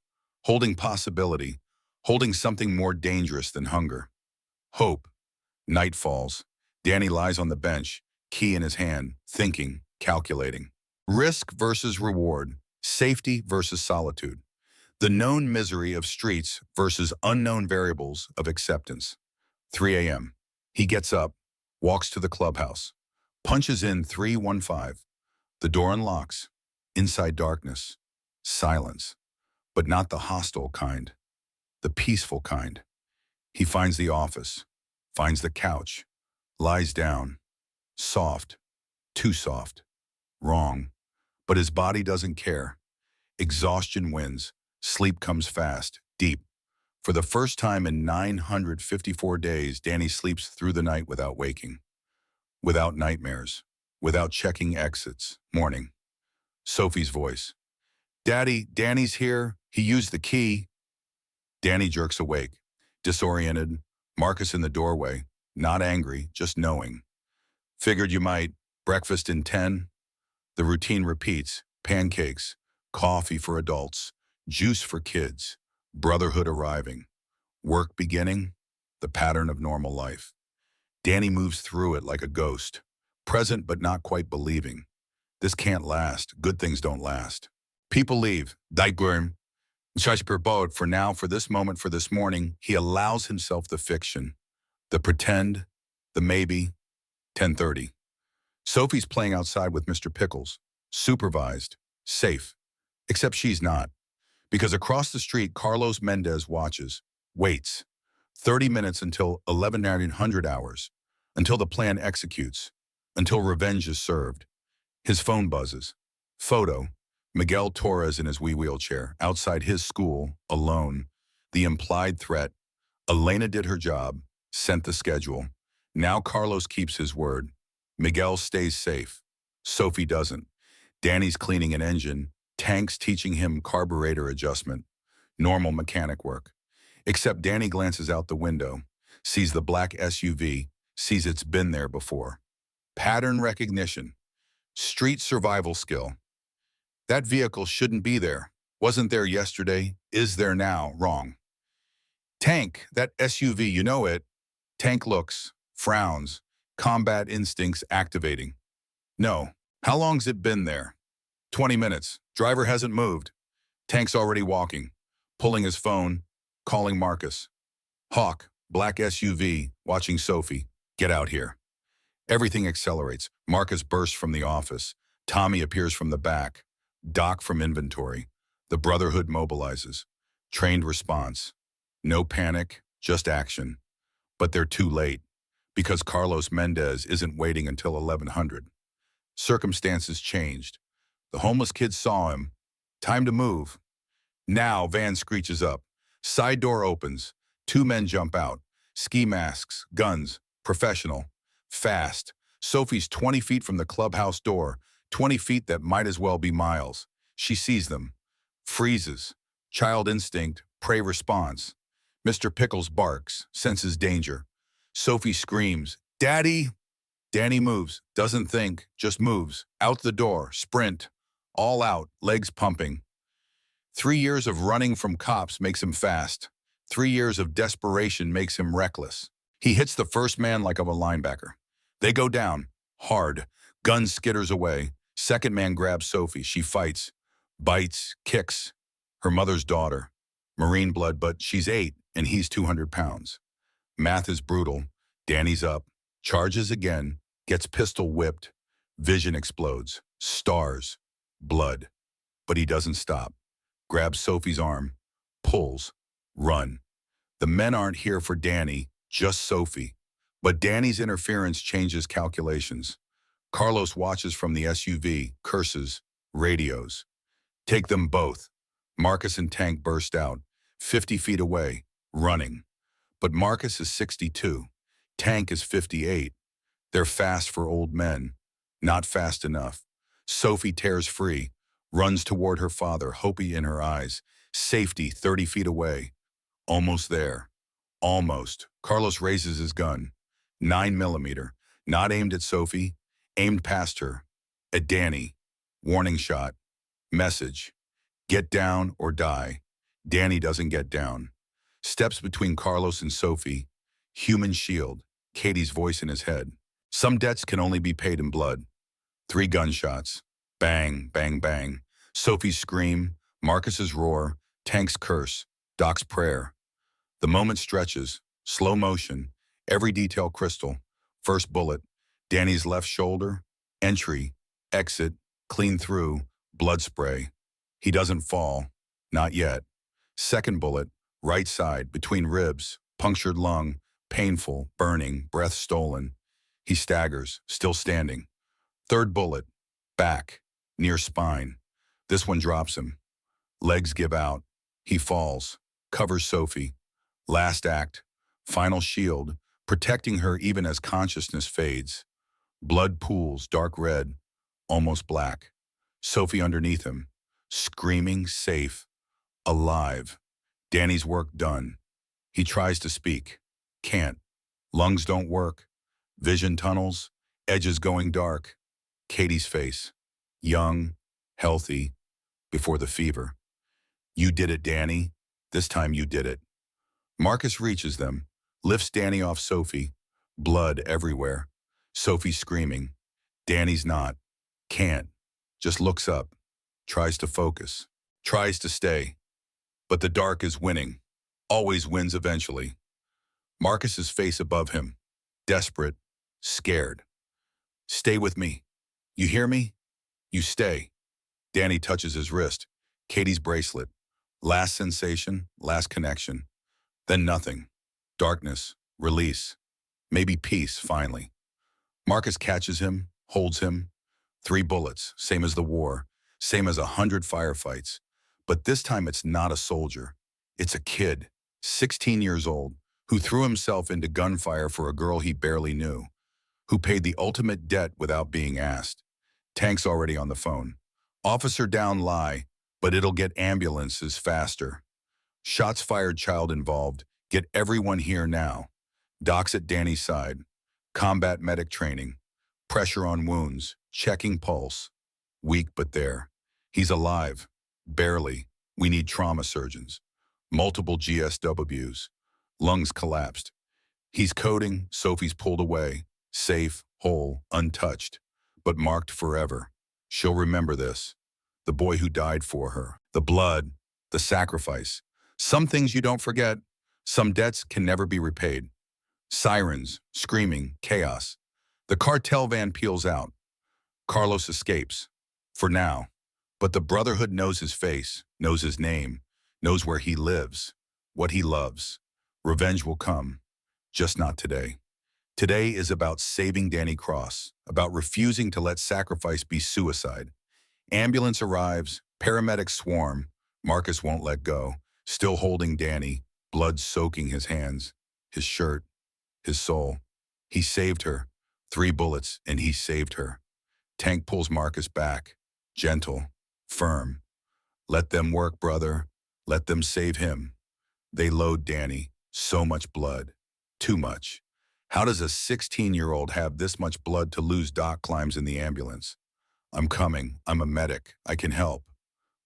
holding possibility, holding something more dangerous than hunger. Hope. Night falls. Danny lies on the bench, key in his hand, thinking, calculating. Risk versus reward, safety versus solitude. The known misery of streets versus unknown variables of acceptance. 3 a.m. He gets up, walks to the clubhouse, punches in 315. The door unlocks. Inside darkness. Silence. But not the hostile kind. The peaceful kind. He finds the office, finds the couch, lies down. Soft. Too soft. Wrong. But his body doesn't care. Exhaustion wins. Sleep comes fast, deep. For the first time in 954 days, Danny sleeps through the night without waking. Without nightmares. Without checking exits. Morning. Sophie's voice. Daddy, Danny's here. He used the key. Danny jerks awake. Disoriented. Marcus in the doorway. Not angry, just knowing. Figured you might. Breakfast in 10. The routine repeats. Pancakes. Coffee for adults. Juice for kids. Brotherhood arriving. Work beginning. The pattern of normal life. Danny moves through it like a ghost. Present but not quite believing. This can't last. Good things don't last. People leave. Dijkburn. Boat for now, for this moment, for this morning, he allows himself the fiction, the pretend, the maybe. 10:30. Sophie's playing outside with Mr. Pickles. Supervised. Safe. Except she's not. Because across the street, Carlos Mendez watches. Waits. 30 minutes until 1100 hours. Until the plan executes. Until revenge is served. His phone buzzes. Photo. Miguel Torres in his wheelchair, outside his school, alone. The implied threat. Elena did her job, sent the schedule. Now Carlos keeps his word. Miguel stays safe. Sophie doesn't. Danny's cleaning an engine. Tank's teaching him carburetor adjustment. Normal mechanic work. Except Danny glances out the window, sees the black SUV, sees it's been there before. Pattern recognition. Street survival skill. That vehicle shouldn't be there. Wasn't there yesterday, is there now, wrong. Tank, that SUV, you know it. Tank looks, frowns, combat instincts activating. No. How long's it been there? 20 minutes. Driver hasn't moved. Tank's already walking, pulling his phone, calling Marcus. Hawk, black SUV, watching Sophie. Get out here. Everything accelerates. Marcus bursts from the office. Tommy appears from the back. Doc from inventory. The Brotherhood mobilizes. Trained response. No panic, just action. But they're too late, because Carlos Mendez isn't waiting until 1100. Circumstances changed. The homeless kid saw him. Time to move. Now van screeches up. Side door opens. Two men jump out. Ski masks, guns, professional, fast. Sophie's 20 feet from the clubhouse door, 20 feet that might as well be miles. She sees them. Freezes. Child instinct, prey response. Mr. Pickles barks, senses danger. Sophie screams, "Daddy!" Danny moves, doesn't think, just moves. Out the door, sprint. All out, legs pumping. 3 years of running from cops makes him fast. 3 years of desperation makes him reckless. He hits the first man like a linebacker. They go down, hard. Gun skitters away. Second man grabs Sophie. She fights, bites, kicks. Her mother's daughter. Marine blood, but she's 8 and he's 200 pounds. Math is brutal. Danny's up. Charges again. Gets pistol whipped. Vision explodes. Stars. Blood. But he doesn't stop. Grabs Sophie's arm. Pulls. Run. The men aren't here for Danny, just Sophie. But Danny's interference changes calculations. Carlos watches from the SUV, curses, radios. Take them both. Marcus and Tank burst out, 50 feet away, running. But Marcus is 62. Tank is 58. They're fast for old men. Not fast enough. Sophie tears free, runs toward her father, hope in her eyes. Safety 30 feet away. Almost there. Almost. Carlos raises his gun. 9mm. Not aimed at Sophie. Aimed past her. At Danny. Warning shot. Message. Get down or die. Danny doesn't get down. Steps between Carlos and Sophie. Human shield. Katie's voice in his head. Some debts can only be paid in blood. 3 gunshots. Bang, bang, bang. Sophie's scream. Marcus's roar. Tank's curse. Doc's prayer. The moment stretches. Slow motion. Every detail crystal. First bullet. Danny's left shoulder. Entry. Exit. Clean through. Blood spray. He doesn't fall. Not yet. Second bullet. Right side. Between ribs. Punctured lung. Painful. Burning. Breath stolen. He staggers. Still standing. Third bullet. Back. Near spine. This one drops him. Legs give out. He falls. Covers Sophie. Last act. Final shield. Protecting her even as consciousness fades. Blood pools, dark red. Almost black. Sophie underneath him. Screaming, safe. Alive. Danny's work done. He tries to speak. Can't. Lungs don't work. Vision tunnels. Edges going dark. Katie's face. Young. Healthy. Before the fever. You did it, Danny. This time you did it. Marcus reaches them. Lifts Danny off Sophie. Blood everywhere. Sophie screaming. Danny's not. Can't. just looks up, tries to focus, tries to stay. But the dark is winning, always wins eventually. Marcus's face above him, desperate, scared. Stay with me. You hear me? You stay. Danny touches his wrist. Katie's bracelet. Last sensation, last connection. Then nothing. Darkness, release. Maybe peace, finally. Marcus catches him, holds him. 3 bullets, same as the war, same as 100 firefights. But this time it's not a soldier. It's a kid, 16 years old, who threw himself into gunfire for a girl he barely knew, who paid the ultimate debt without being asked. Tank's already on the phone. Officer down, lie, but it'll get ambulances faster. Shots fired, child involved. Get everyone here now. Doc's at Danny's side. Combat medic training. Pressure on wounds. Checking pulse. Weak but there. He's alive. Barely. We need trauma surgeons. Multiple GSWs. Lungs collapsed. He's coding. Sophie's pulled away. Safe, whole, untouched. But marked forever. She'll remember this. The boy who died for her. The blood. The sacrifice. Some things you don't forget. Some debts can never be repaid. Sirens, screaming, chaos. The cartel van peels out. Carlos escapes. For now. But the Brotherhood knows his face, knows his name, knows where he lives, what he loves. Revenge will come. Just not today. Today is about saving Danny Cross, about refusing to let sacrifice be suicide. Ambulance arrives, paramedics swarm. Marcus won't let go, still holding Danny, blood soaking his hands, his shirt, his soul. He saved her. 3 bullets, and he saved her. Tank pulls Marcus back, gentle, firm. Let them work, brother. Let them save him. They load Danny. So much blood. Too much. How does a 16-year-old have this much blood to lose? Doc climbs in the ambulance. I'm coming. I'm a medic. I can help.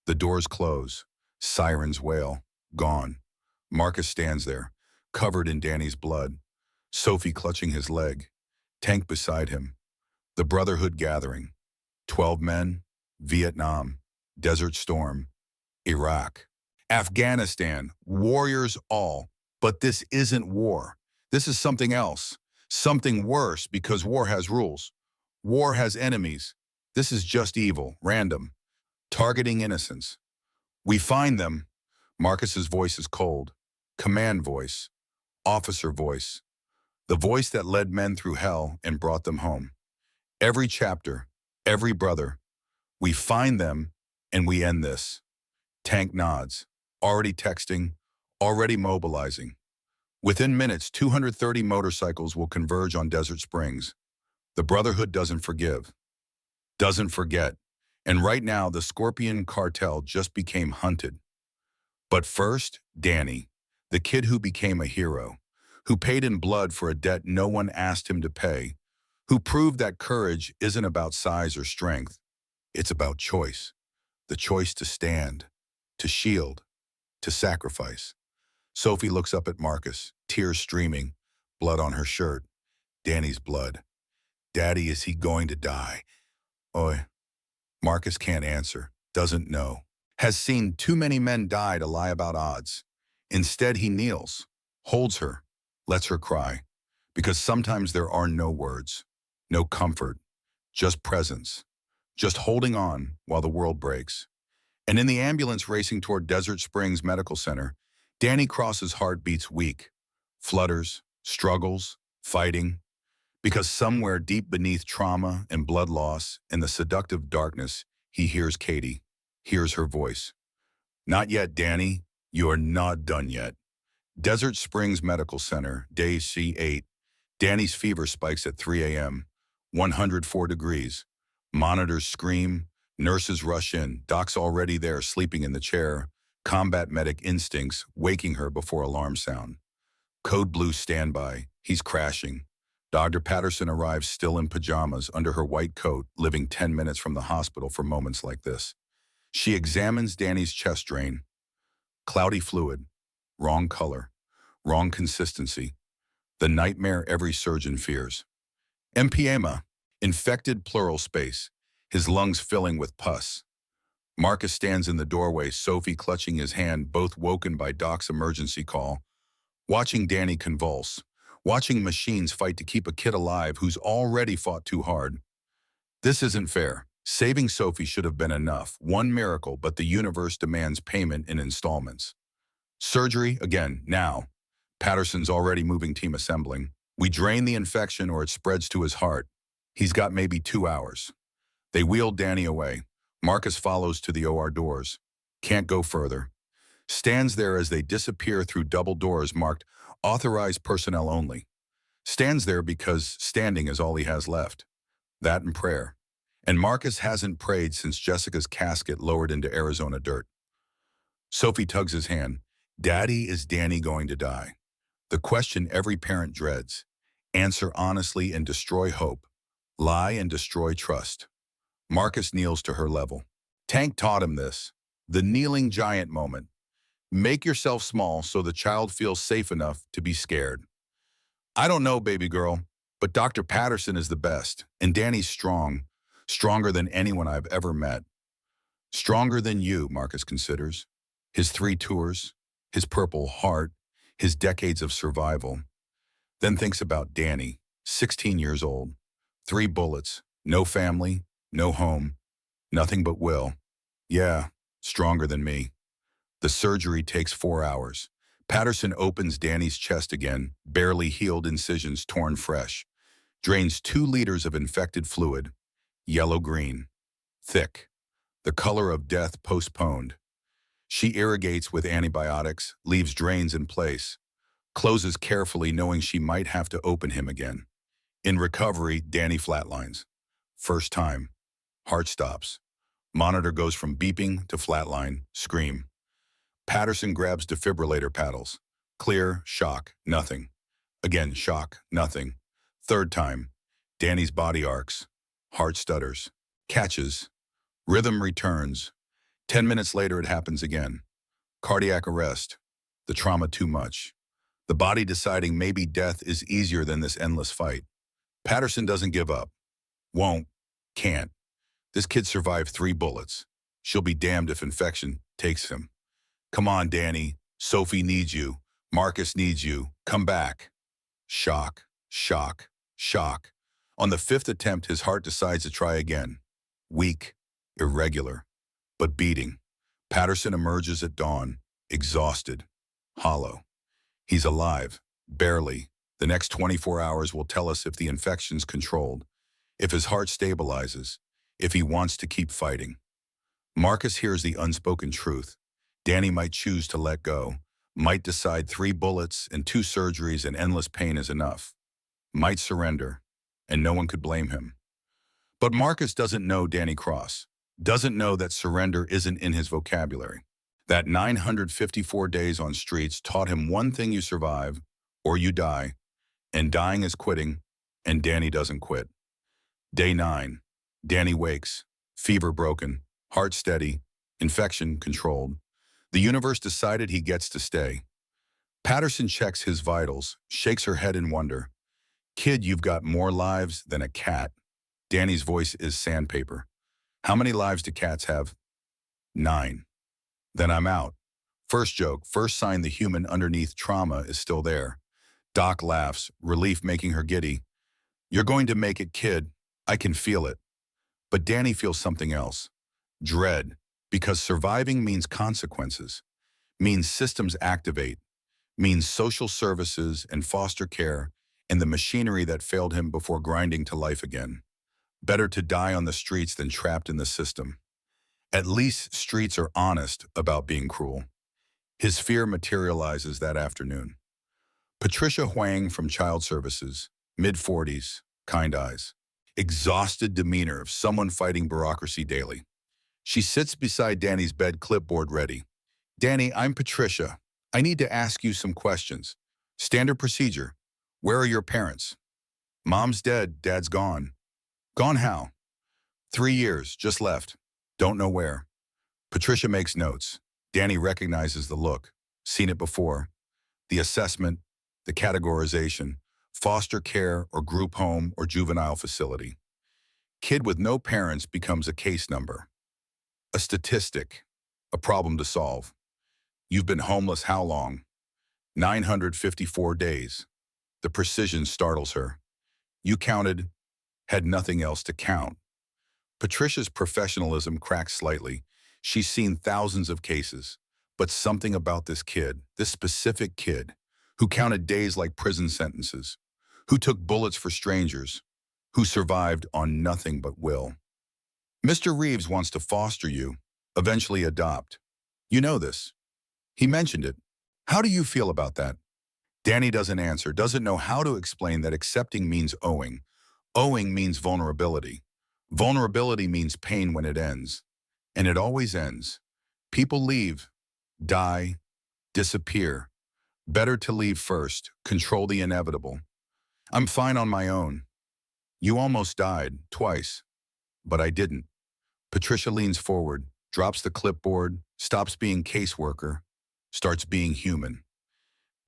The doors close. Sirens wail. Gone. Marcus stands there, covered in Danny's blood. Sophie clutching his leg. Tank beside him. The Brotherhood gathering. 12 men. Vietnam. Desert Storm. Iraq. Afghanistan. Warriors all. But this isn't war. This is something else. Something worse, because war has rules. War has enemies. This is just evil, random. Targeting innocents. We find them. Marcus's voice is cold. Command voice. Officer voice. The voice that led men through hell and brought them home. Every chapter, every brother. We find them and we end this. Tank nods. Already texting, already mobilizing. Within minutes, 230 motorcycles will converge on Desert Springs. The Brotherhood doesn't forgive. Doesn't forget. And right now, the Scorpion cartel just became hunted. But first, Danny, the kid who became a hero, who paid in blood for a debt no one asked him to pay, who proved that courage isn't about size or strength. It's about choice. The choice to stand, to shield, to sacrifice. Sophie looks up at Marcus, tears streaming, blood on her shirt. Danny's blood. Daddy, is he going to die? Oi. Marcus can't answer, doesn't know. Has seen too many men die to lie about odds. Instead, he kneels, holds her, lets her cry. Because sometimes there are no words, no comfort, just presence, just holding on while the world breaks. And in the ambulance racing toward Desert Springs Medical Center, Danny Cross's heart beats weak, flutters, struggles, fighting, because somewhere deep beneath trauma and blood loss and the seductive darkness, he hears Katie, hears her voice. Not yet, Danny. You are not done yet. Desert Springs Medical Center, day C8. Danny's fever spikes at 3 a.m., 104 degrees. Monitors scream, nurses rush in, doc's already there sleeping in the chair, combat medic instincts waking her before alarm sound. Code Blue standby, he's crashing. Dr. Patterson arrives still in pajamas under her white coat, living 10 minutes from the hospital for moments like this. She examines Danny's chest drain. Cloudy fluid, wrong color, wrong consistency. The nightmare every surgeon fears. Empyema, infected pleural space. his lungs filling with pus. Marcus stands in the doorway, Sophie clutching his hand, both woken by Doc's emergency call, watching Danny convulse, watching machines fight to keep a kid alive who's already fought too hard. This isn't fair. Saving Sophie should have been enough, one miracle, but the universe demands payment in installments. Surgery, again, now. Patterson's already moving team assembling. We drain the infection or it spreads to his heart. He's got maybe 2 hours. They wheel Danny away. Marcus follows to the OR doors. Can't go further. Stands there as they disappear through double doors marked authorized personnel only. Stands there because standing is all he has left. That and prayer. And Marcus hasn't prayed since Jessica's casket lowered into Arizona dirt. Sophie tugs his hand. Daddy, is Danny going to die? The question every parent dreads. Answer honestly and destroy hope. Lie and destroy trust. Marcus kneels to her level. Tank taught him this. The kneeling giant moment. Make yourself small so the child feels safe enough to be scared. I don't know, baby girl, but Dr. Patterson is the best, and Danny's strong, stronger than anyone I've ever met. Stronger than you, Marcus considers. His 3 tours, his Purple Heart, his decades of survival. Then thinks about Danny, 16 years old, 3 bullets, no family, no home, nothing but will. Yeah, stronger than me. The surgery takes 4 hours. Patterson opens Danny's chest again, barely healed incisions torn fresh. Drains 2 liters of infected fluid, yellow-green, thick, the color of death postponed. She irrigates with antibiotics, leaves drains in place, closes carefully knowing she might have to open him again. In recovery, Danny flatlines. First time. Heart stops. Monitor goes from beeping to flatline, scream. Patterson grabs defibrillator paddles. Clear, shock, nothing. Again, shock, nothing. Third time. Danny's body arcs. Heart stutters. Catches. Rhythm returns. 10 minutes later, it happens again. Cardiac arrest. The trauma too much. The body deciding maybe death is easier than this endless fight. Patterson doesn't give up. Won't. Can't. This kid survived 3 bullets. She'll be damned if infection takes him. Come on, Danny. Sophie needs you. Marcus needs you. Come back. Shock, shock, shock. On the 5th attempt, his heart decides to try again. Weak, irregular, but beating. Patterson emerges at dawn, exhausted, hollow. He's alive, barely. The next 24 hours will tell us if the infection's controlled, if his heart stabilizes, if he wants to keep fighting. Marcus hears the unspoken truth. Danny might choose to let go, might decide 3 bullets and 2 surgeries and endless pain is enough, might surrender, and no one could blame him. But Marcus doesn't know Danny Cross, doesn't know that surrender isn't in his vocabulary. That 954 days on streets taught him one thing: you survive or you die, and dying is quitting, and Danny doesn't quit. Day 9, Danny wakes, fever broken, heart steady, infection controlled. The universe decided he gets to stay. Patterson checks his vitals, shakes her head in wonder. Kid, you've got more lives than a cat. Danny's voice is sandpaper. How many lives do cats have? 9. Then I'm out. First joke, first sign the human underneath trauma is still there. Doc laughs, relief making her giddy. You're going to make it, kid. I can feel it. But Danny feels something else. Dread. Because surviving means consequences, means systems activate, means social services and foster care and the machinery that failed him before grinding to life again. Better to die on the streets than trapped in the system. At least streets are honest about being cruel. His fear materializes that afternoon. Patricia Huang from Child Services, mid-40s, kind eyes. Exhausted demeanor of someone fighting bureaucracy daily. She sits beside Danny's bed, clipboard ready. Danny, I'm Patricia. I need to ask you some questions. Standard procedure. Where are your parents? Mom's dead, Dad's gone. Gone how? 3 years, just left. Don't know where. Patricia makes notes. Danny recognizes the look. Seen it before. The assessment, the categorization, foster care or group home or juvenile facility. Kid with no parents becomes a case number, a statistic, a problem to solve. You've been homeless how long? 954 days. The precision startles her. You counted, had nothing else to count. Patricia's professionalism cracks slightly. She's seen thousands of cases, but something about this kid, this specific kid, who counted days like prison sentences, who took bullets for strangers, who survived on nothing but will. Mr. Reeves wants to foster you, eventually adopt. You know this. He mentioned it. How do you feel about that? Danny doesn't answer, doesn't know how to explain that accepting means owing. Owing means vulnerability. Vulnerability means pain when it ends. And it always ends. People leave, die, disappear. Better to leave first, control the inevitable. I'm fine on my own. You almost died, twice. But I didn't. Patricia leans forward, drops the clipboard, stops being caseworker, starts being human.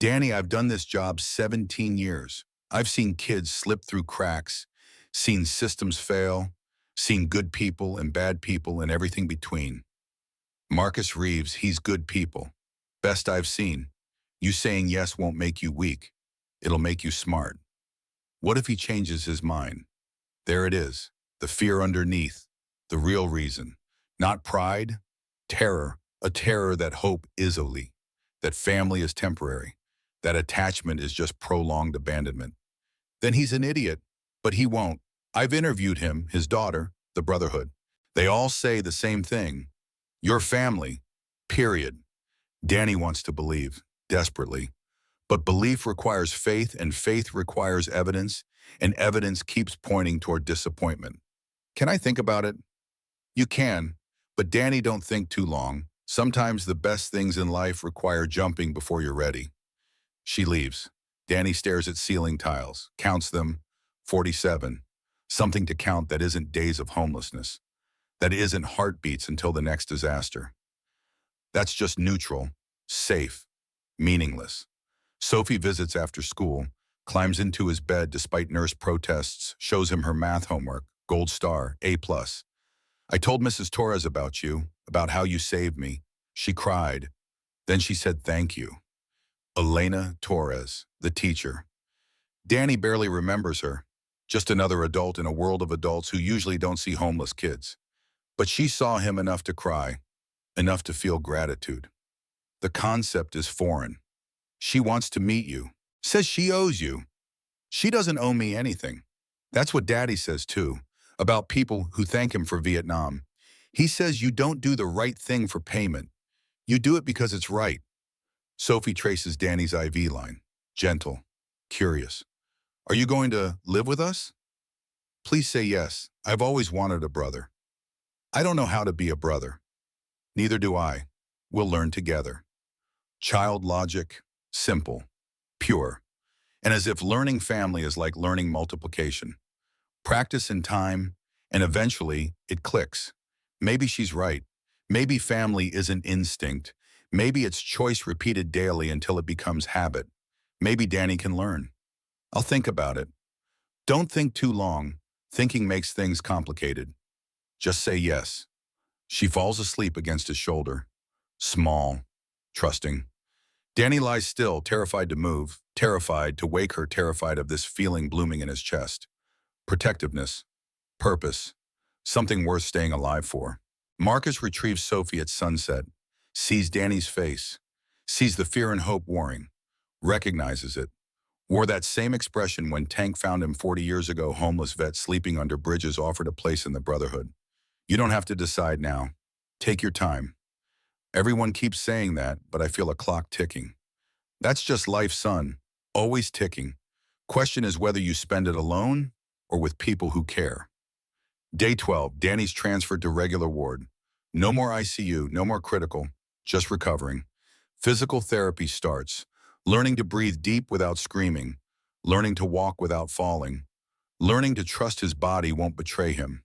Danny, I've done this job 17 years. I've seen kids slip through cracks, seen systems fail, seen good people and bad people and everything between. Marcus Reeves, he's good people. Best I've seen. You saying yes won't make you weak. It'll make you smart. What if he changes his mind? There it is, the fear underneath, the real reason. Not pride, terror, a terror that hope is only, that family is temporary, that attachment is just prolonged abandonment. Then he's an idiot, but he won't. I've interviewed him, his daughter, the Brotherhood. They all say the same thing. Your family, period. Danny wants to believe, desperately. But belief requires faith, and faith requires evidence, and evidence keeps pointing toward disappointment. Can I think about it? You can, but Danny, don't think too long. Sometimes the best things in life require jumping before you're ready. She leaves. Danny stares at ceiling tiles, counts them, 47. Something to count that isn't days of homelessness, that isn't heartbeats until the next disaster. That's just neutral, safe, meaningless. Sophie visits after school, climbs into his bed despite nurse protests, shows him her math homework, gold star, A+. I told Mrs. Torres about you, about how you saved me. She cried. Then she said thank you. Elena Torres, the teacher. Danny barely remembers her, just another adult in a world of adults who usually don't see homeless kids. But she saw him enough to cry, enough to feel gratitude. The concept is foreign. She wants to meet you, says she owes you. She doesn't owe me anything. That's what Daddy says too, about people who thank him for Vietnam. He says you don't do the right thing for payment. You do it because it's right. Sophie traces Danny's IV line, gentle, curious. Are you going to live with us? Please say yes. I've always wanted a brother. I don't know how to be a brother. Neither do I. We'll learn together. Child logic, simple, pure. And as if learning family is like learning multiplication. Practice in time, and eventually it clicks. Maybe she's right. Maybe family isn't instinct. Maybe it's choice repeated daily until it becomes habit. Maybe Danny can learn. I'll think about it. Don't think too long. Thinking makes things complicated. Just say yes. She falls asleep against his shoulder. Small, trusting. Danny lies still, terrified to move, terrified to wake her, terrified of this feeling blooming in his chest. Protectiveness, purpose, something worth staying alive for. Marcus retrieves Sophie at sunset, sees Danny's face, sees the fear and hope warring, recognizes it. Wore that same expression when Tank found him 40 years ago, homeless vet sleeping under bridges, offered a place in the Brotherhood. You don't have to decide now. Take your time. Everyone keeps saying that, but I feel a clock ticking. That's just life, son. Always ticking. Question is whether you spend it alone or with people who care. Day 12, Danny's transferred to regular ward. No more ICU, no more critical, just recovering. Physical therapy starts. Learning to breathe deep without screaming. Learning to walk without falling. Learning to trust his body won't betray him.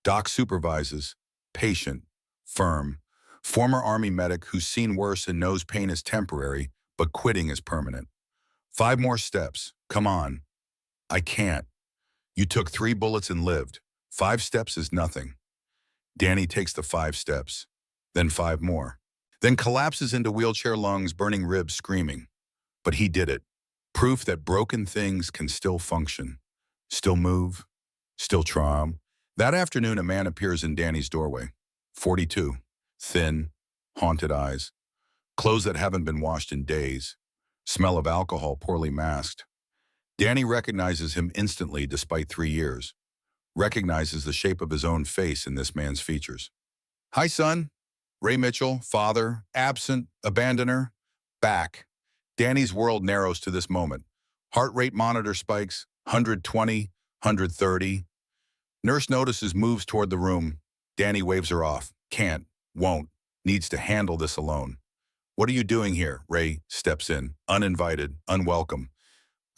Doc supervises. Patient. Firm. Former Army medic who's seen worse and knows pain is temporary, but quitting is permanent. 5 more steps. Come on. I can't. You took 3 bullets and lived. 5 steps is nothing. Danny takes the 5 steps, then 5 more, then collapses into wheelchair lungs, burning ribs, screaming. But he did it. Proof that broken things can still function, still move, still charm. That afternoon, a man appears in Danny's doorway. 42, thin, haunted eyes, clothes that haven't been washed in days, smell of alcohol poorly masked. Danny recognizes him instantly despite 3 years, recognizes the shape of his own face in this man's features. Hi, son. Ray Mitchell, father, absent, abandoner, back. Danny's world narrows to this moment. Heart rate monitor spikes, 120, 130. Nurse notices, moves toward the room. Danny waves her off. Can't, won't, needs to handle this alone. What are you doing here? Ray steps in, uninvited, unwelcome.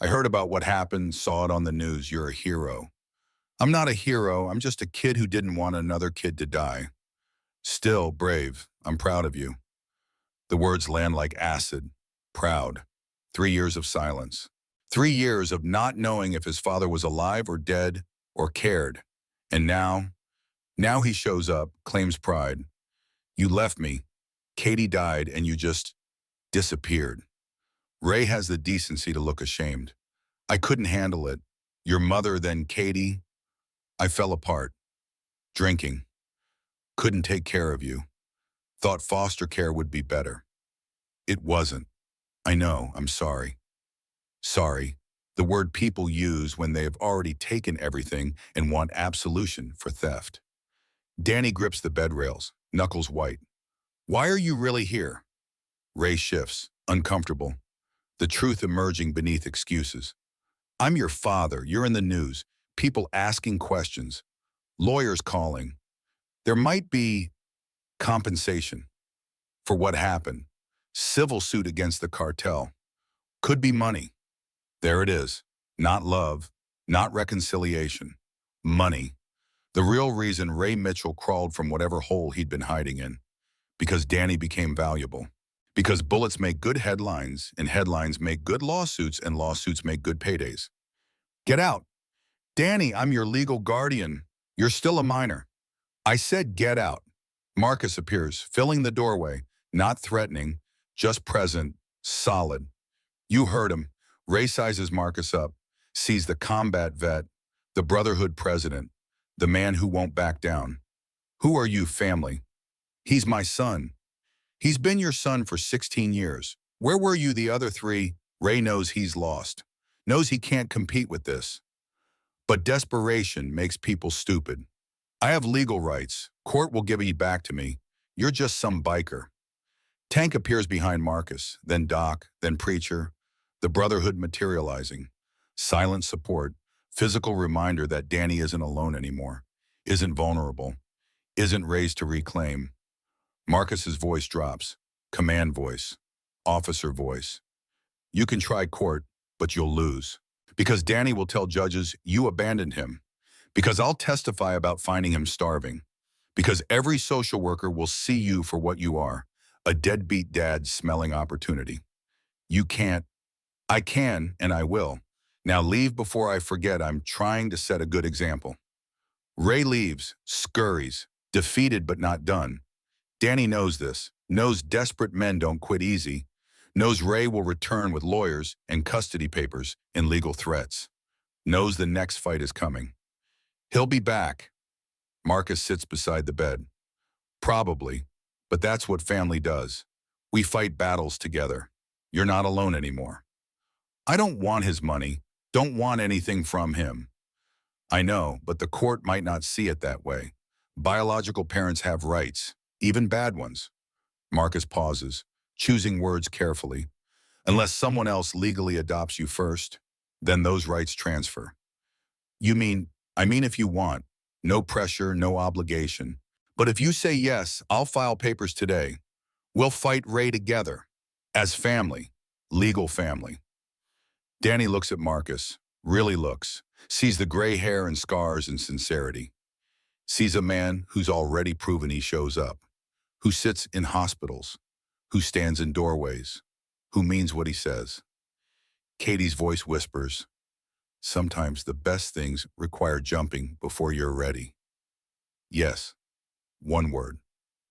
I heard about what happened, saw it on the news. You're a hero. I'm not a hero. I'm just a kid who didn't want another kid to die. Still brave. I'm proud of you. The words land like acid. Proud. 3 years of silence. 3 years of not knowing if his father was alive or dead or cared. And now he shows up, claims pride. You left me. Katie died and you just disappeared. Ray has the decency to look ashamed. I couldn't handle it. Your mother, then Katie. I fell apart. Drinking. Couldn't take care of you. Thought foster care would be better. It wasn't. I know, I'm sorry. Sorry. The word people use when they have already taken everything and want absolution for theft. Danny grips the bed rails, knuckles white. Why are you really here? Ray shifts, uncomfortable. The truth emerging beneath excuses. I'm your father. You're in the news. People asking questions. Lawyers calling. There might be compensation for what happened. Civil suit against the cartel. Could be money. There it is. Not love, not reconciliation. Money. The real reason Ray Mitchell crawled from whatever hole he'd been hiding in. Because Danny became valuable. Because bullets make good headlines, and headlines make good lawsuits, and lawsuits make good paydays. Get out. Danny, I'm your legal guardian. You're still a minor. I said get out. Marcus appears, filling the doorway, not threatening, just present, solid. You heard him. Ray sizes Marcus up, sees the combat vet, the Brotherhood president, the man who won't back down. Who are you, family? He's my son. He's been your son for 16 years. Where were you the other 3? Ray knows he's lost, knows he can't compete with this. But desperation makes people stupid. I have legal rights. Court will give you back to me. You're just some biker. Tank appears behind Marcus, then Doc, then Preacher. The Brotherhood materializing. Silent support, physical reminder that Danny isn't alone anymore, isn't vulnerable, isn't raised to reclaim. Marcus's voice drops. Command voice. Officer voice. You can try court, but you'll lose. Because Danny will tell judges you abandoned him. Because I'll testify about finding him starving. Because every social worker will see you for what you are, a deadbeat dad smelling opportunity. You can't. I can, and I will. Now leave before I forget. I'm trying to set a good example. Ray leaves, scurries, defeated but not done. Danny knows this, knows desperate men don't quit easy, knows Ray will return with lawyers and custody papers and legal threats, knows the next fight is coming. He'll be back. Marcus sits beside the bed. Probably, but that's what family does. We fight battles together. You're not alone anymore. I don't want his money, don't want anything from him. I know, but the court might not see it that way. Biological parents have rights, even bad ones. Marcus pauses, choosing words carefully. Unless someone else legally adopts you first, then those rights transfer. I mean if you want. No pressure, no obligation. But if you say yes, I'll file papers today. We'll fight Ray together. As family. Legal family. Danny looks at Marcus, really looks, sees the gray hair and scars and sincerity. Sees a man who's already proven he shows up, who sits in hospitals, who stands in doorways, who means what he says. Katie's voice whispers, Sometimes the best things require jumping before you're ready. Yes, one word,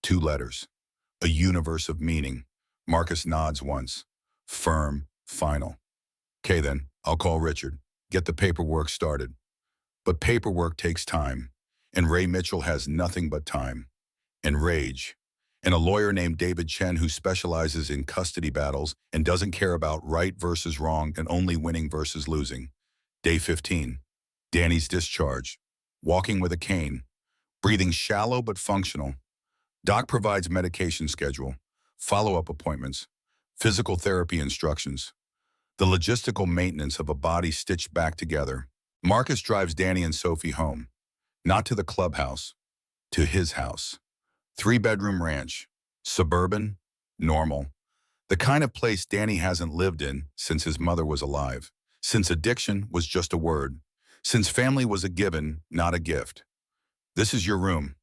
two letters, a universe of meaning. Marcus nods once. Firm, final. Okay then, I'll call Richard. Get the paperwork started. But paperwork takes time, and Ray Mitchell has nothing but time. And rage. And a lawyer named David Chen who specializes in custody battles and doesn't care about right versus wrong and only winning versus losing. Day 15. Danny's discharge. Walking with a cane. Breathing shallow but functional. Doc provides medication schedule, follow-up appointments, physical therapy instructions, the logistical maintenance of a body stitched back together. Marcus drives Danny and Sophie home, not to the clubhouse, to his house. 3-bedroom ranch, suburban, normal. The kind of place Danny hasn't lived in since his mother was alive, since addiction was just a word, since family was a given, not a gift. This is your room.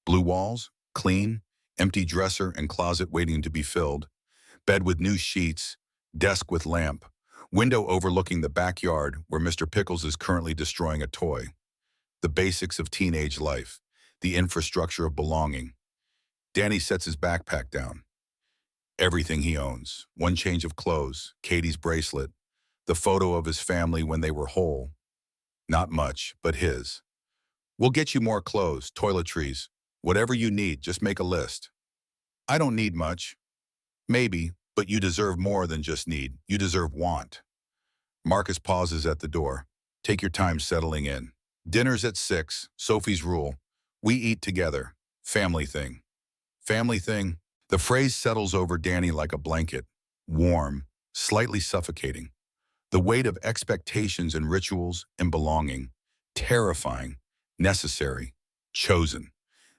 Blue walls, clean, empty dresser and closet waiting to be filled, bed with new sheets, desk with lamp, window overlooking the backyard where Mr. Pickles is currently destroying a toy. The basics of teenage life, the infrastructure of belonging. Danny sets his backpack down. Everything he owns, one change of clothes, Katie's bracelet, the photo of his family when they were whole. Not much, but his. We'll get you more clothes, toiletries, whatever you need, just make a list. I don't need much. Maybe, but you deserve more than just need. You deserve want. Marcus pauses at the door. Take your time settling in. Dinner's at 6, Sophie's rule. We eat together. Family thing. Family thing. The phrase settles over Danny like a blanket. Warm, slightly suffocating. The weight of expectations and rituals and belonging. Terrifying, necessary, chosen.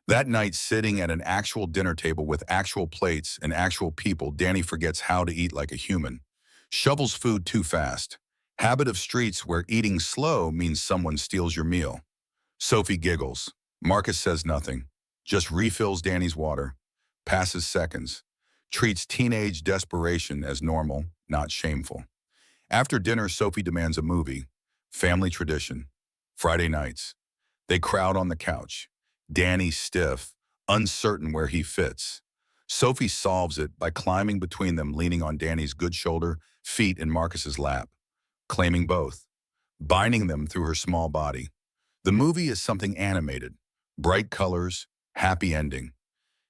That night, sitting at an actual dinner table with actual plates and actual people, Danny forgets how to eat like a human. Shovels food too fast. Habit of streets where eating slow means someone steals your meal. Sophie giggles. Marcus says nothing. Just refills Danny's water. Passes seconds. Treats teenage desperation as normal, not shameful. After dinner, Sophie demands a movie. Family tradition. Friday nights. They crowd on the couch. Danny stiff, uncertain where he fits. Sophie solves it by climbing between them, leaning on Danny's good shoulder, feet in Marcus's lap, claiming both, binding them through her small body. The movie is something animated, bright colors, happy ending.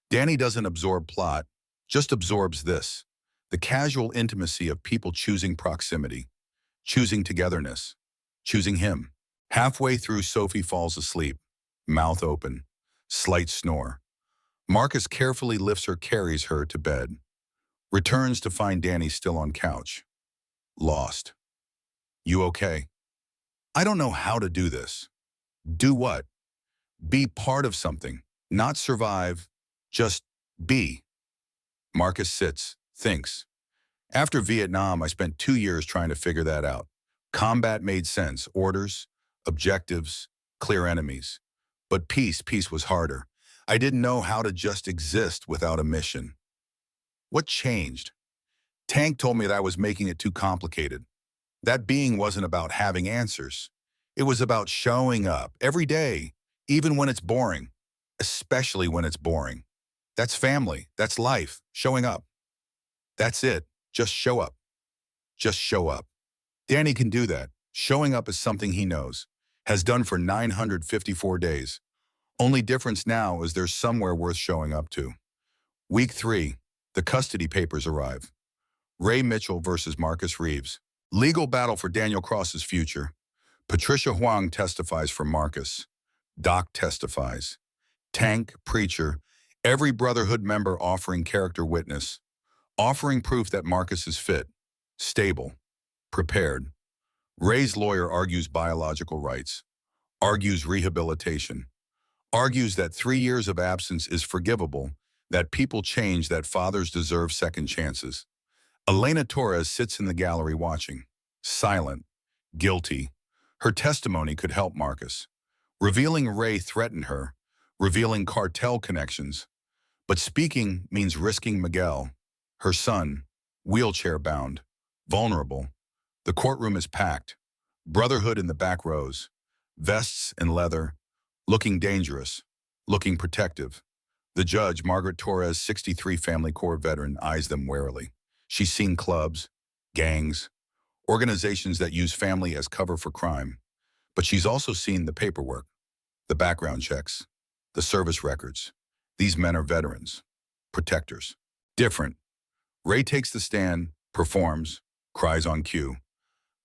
Danny doesn't absorb plot, just absorbs this, the casual intimacy of people choosing proximity, choosing togetherness, choosing him. Halfway through, Sophie falls asleep, mouth open, slight snore. Marcus carefully lifts her, carries her to bed. Returns to find Danny still on couch. Lost. You okay? I don't know how to do this. Do what? Be part of something. Not survive, just be. Marcus sits, thinks. After Vietnam, I spent 2 years trying to figure that out. Combat made sense, orders, objectives, clear enemies. But peace was harder. I didn't know how to just exist without a mission. What changed? Tank told me that I was making it too complicated. That being wasn't about having answers. It was about showing up every day, even when it's boring, especially when it's boring. That's family, that's life, showing up. That's it, just show up. Just show up. Danny can do that. Showing up is something he knows, has done for 954 days. Only difference now is there's somewhere worth showing up to. Week 3, the custody papers arrive. Ray Mitchell versus Marcus Reeves. Legal battle for Daniel Cross's future. Patricia Huang testifies for Marcus. Doc testifies. Tank, preacher, every Brotherhood member offering character witness, offering proof that Marcus is fit, stable, prepared. Ray's lawyer argues biological rights, argues rehabilitation, argues that 3 years of absence is forgivable, that people change, that fathers deserve second chances. Elena Torres sits in the gallery watching, silent, guilty. Her testimony could help Marcus. Revealing Ray threatened her, revealing cartel connections. But speaking means risking Miguel, her son, wheelchair-bound, vulnerable. The courtroom is packed. Brotherhood in the back rows, vests and leather, looking dangerous, looking protective. The judge, Margaret Torres, 63 Family Corps veteran, eyes them warily. She's seen clubs, gangs, organizations that use family as cover for crime. But she's also seen the paperwork, the background checks, the service records. These men are veterans, protectors. Different. Ray takes the stand, performs, cries on cue.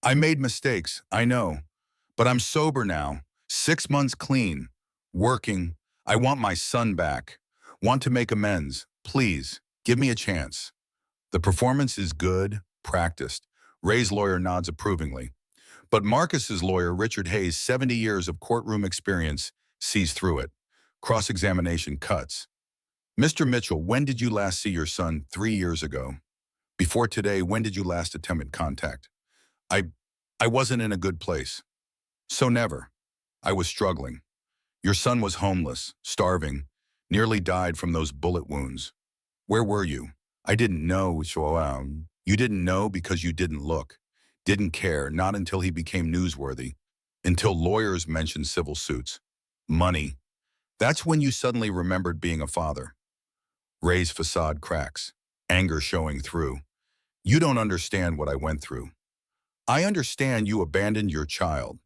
I made mistakes, I know, but I'm sober now, 6 months clean, working. I want my son back. Want to make amends. Please, give me a chance. The performance is good, practiced. Ray's lawyer nods approvingly. But Marcus's lawyer, Richard Hayes, 70 years of courtroom experience, sees through it. Cross-examination cuts. Mr. Mitchell, when did you last see your son? 3 years ago. Before today, when did you last attempt contact? I, I wasn't in a good place. So never. I was struggling. Your son was homeless, starving, nearly died from those bullet wounds. Where were you? I didn't know, you didn't know because you didn't look. Didn't care, not until he became newsworthy. Until lawyers mentioned civil suits. Money. That's when you suddenly remembered being a father. Ray's facade cracks, anger showing through. You don't understand what I went through. I understand you abandoned your child.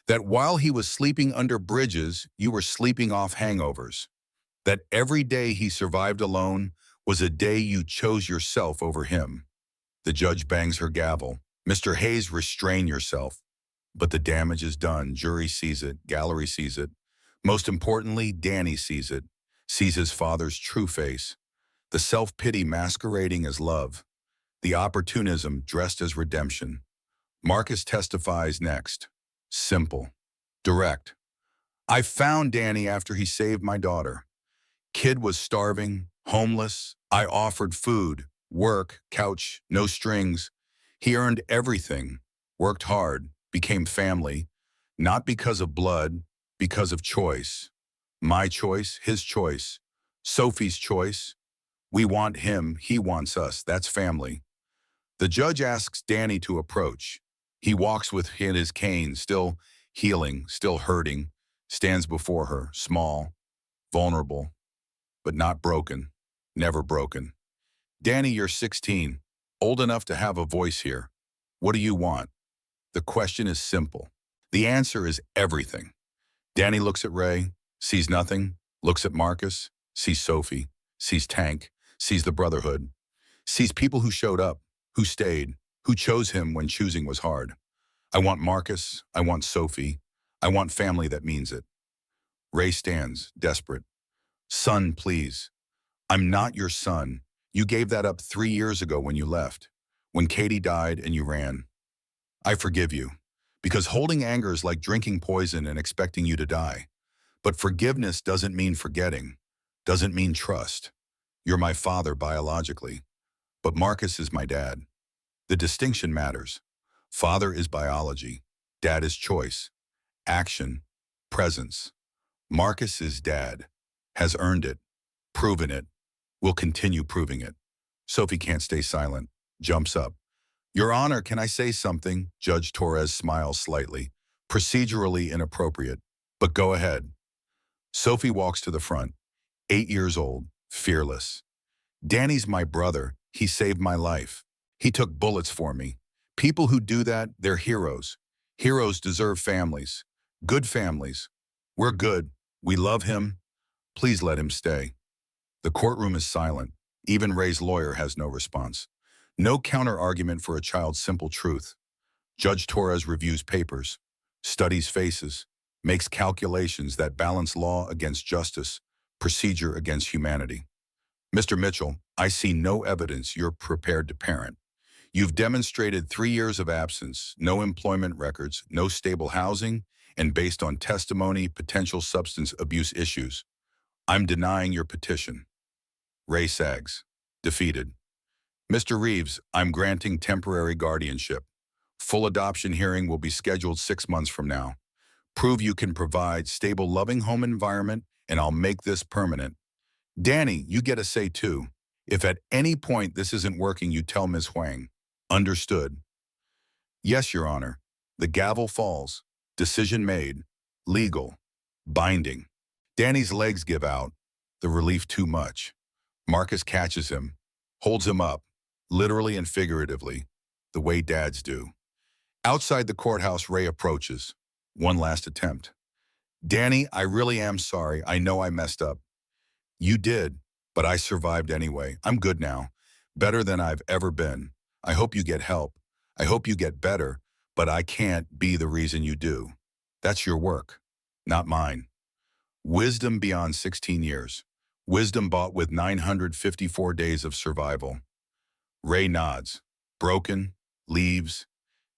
That while he was sleeping under bridges, you were sleeping off hangovers. That every day he survived alone was a day you chose yourself over him. The judge bangs her gavel. Mr. Hayes, restrain yourself. But the damage is done. Jury sees it. Gallery sees it. Most importantly, Danny sees it. Sees his father's true face. The self-pity masquerading as love. The opportunism dressed as redemption. Marcus testifies next. Simple. Direct. I found Danny after he saved my daughter. Kid was starving, homeless. I offered food, work, couch, no strings. He earned everything, worked hard, became family, not because of blood, because of choice. My choice, his choice, Sophie's choice. We want him, he wants us, that's family. The judge asks Danny to approach. He walks with his cane, still healing, still hurting, stands before her, small, vulnerable, but not broken, never broken. Danny, you're 16, old enough to have a voice here. What do you want? The question is simple. The answer is everything. Danny looks at Ray, sees nothing, looks at Marcus, sees Sophie, sees Tank, sees the Brotherhood, sees people who showed up, who stayed, who chose him when choosing was hard. I want Marcus, I want Sophie, I want family that means it. Ray stands, desperate. Son, please. I'm not your son. You gave that up 3 years ago when you left, when Katie died and you ran. I forgive you, because holding anger is like drinking poison and expecting you to die. But forgiveness doesn't mean forgetting, doesn't mean trust. You're my father biologically, but Marcus is my dad. The distinction matters. Father is biology, dad is choice, action, presence. Marcus is dad, has earned it, proven it, will continue proving it. Sophie can't stay silent, jumps up. Your Honor, can I say something? Judge Torres smiles slightly, procedurally inappropriate, but go ahead. Sophie walks to the front, 8 years old, fearless. Danny's my brother, he saved my life. He took bullets for me. People who do that, they're heroes. Heroes deserve families, good families. We're good, we love him. Please let him stay. The courtroom is silent. Even Ray's lawyer has no response. No counter-argument for a child's simple truth. Judge Torres reviews papers, studies faces, makes calculations that balance law against justice, procedure against humanity. Mr. Mitchell, I see no evidence you're prepared to parent. You've demonstrated 3 years of absence, no employment records, no stable housing, and based on testimony, potential substance abuse issues. I'm denying your petition. Ray sags, defeated. Mr. Reeves, I'm granting temporary guardianship. Full adoption hearing will be scheduled 6 months from now. Prove you can provide stable, loving home environment, and I'll make this permanent. Danny, you get a say too. If at any point this isn't working, you tell Ms. Huang. Understood. Yes, Your Honor. The gavel falls. Decision made. Legal. Binding. Danny's legs give out. The relief too much. Marcus catches him, holds him up, literally and figuratively, the way dads do. Outside the courthouse, Ray approaches. One last attempt. Danny, I really am sorry. I know I messed up. You did, but I survived anyway. I'm good now. Better than I've ever been. I hope you get help. I hope you get better, but I can't be the reason you do. That's your work, not mine. Wisdom beyond 16 years. Wisdom bought with 954 days of survival. Ray nods. Broken. Leaves.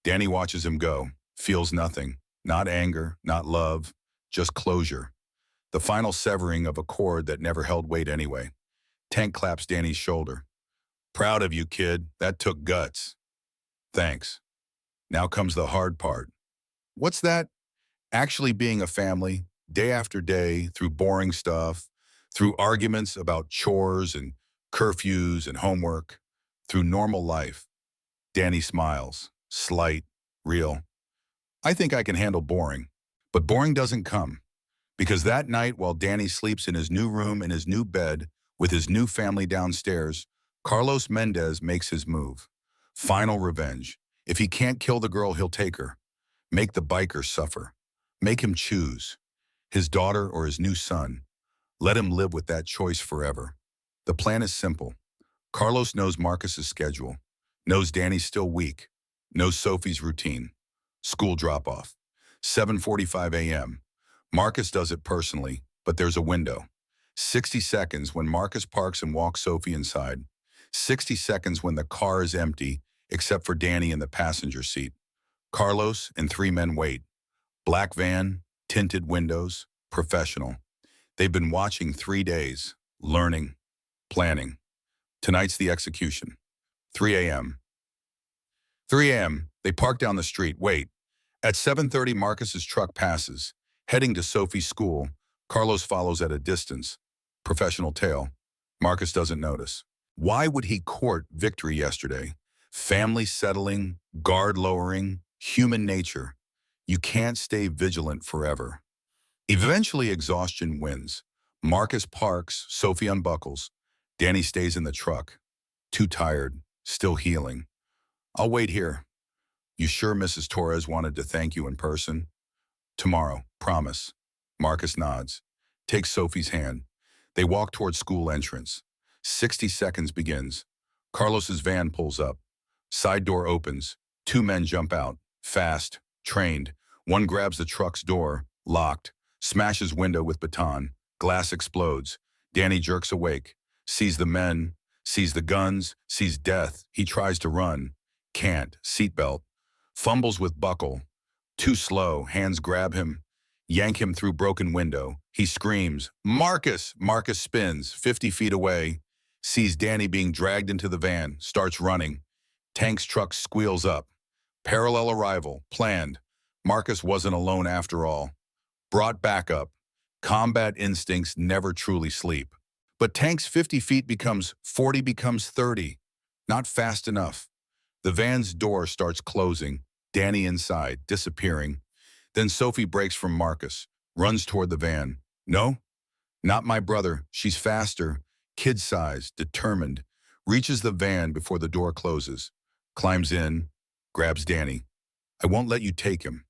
Danny watches him go. Feels nothing. Not anger, not love, just closure. The final severing of a cord that never held weight anyway. Tank claps Danny's shoulder. Proud of you, kid. That took guts. Thanks. Now comes the hard part. What's that? Actually being a family, day after day, through boring stuff, through arguments about chores and curfews and homework, through normal life. Danny smiles, slight, real. I think I can handle boring, but boring doesn't come. Because that night, while Danny sleeps in his new room in his new bed with his new family downstairs, Carlos Mendez makes his move. Final revenge. If he can't kill the girl, he'll take her. Make the biker suffer. Make him choose. His daughter or his new son. Let him live with that choice forever. The plan is simple. Carlos knows Marcus's schedule, knows Danny's still weak, knows Sophie's routine. School drop-off. 7:45 a.m. Marcus does it personally, but there's a window. 60 seconds when Marcus parks and walks Sophie inside. 60 seconds when the car is empty, except for Danny in the passenger seat. Carlos and three men wait. Black van, tinted windows, professional. They've been watching 3 days, learning, planning. Tonight's the execution. 3 a.m. 3 a.m. They park down the street. Wait. At 7:30, Marcus's truck passes. Heading to Sophie's school, Carlos follows at a distance. Professional tale. Marcus doesn't notice. Why would he court victory yesterday? Family settling, guard lowering, human nature. You can't stay vigilant forever. Eventually, exhaustion wins. Marcus parks, Sophie unbuckles. Danny stays in the truck. Too tired, still healing. I'll wait here. You sure Mrs. Torres wanted to thank you in person? Tomorrow, promise. Marcus nods. Takes Sophie's hand. They walk toward school entrance. 60 seconds begins. Carlos's van pulls up. Side door opens. 2 men jump out. Fast, trained. One grabs the truck's door, locked, smashes window with baton. Glass explodes. Danny jerks awake. Sees the men, sees the guns, sees death. He tries to run. Can't. Seatbelt. Fumbles with buckle. Too slow. Hands grab him. Yank him through broken window. He screams, Marcus! Marcus spins, 50 feet away. Sees Danny being dragged into the van. Starts running. Tank's truck squeals up. Parallel arrival. Planned. Marcus wasn't alone after all. Brought back up. Combat instincts never truly sleep. But Tank's 50 feet becomes 40 becomes 30. Not fast enough. The van's door starts closing. Danny inside, disappearing. Then Sophie breaks from Marcus, runs toward the van. No, not my brother. She's faster, kid-sized, determined. Reaches the van before the door closes. Climbs in, grabs Danny. I won't let you take him.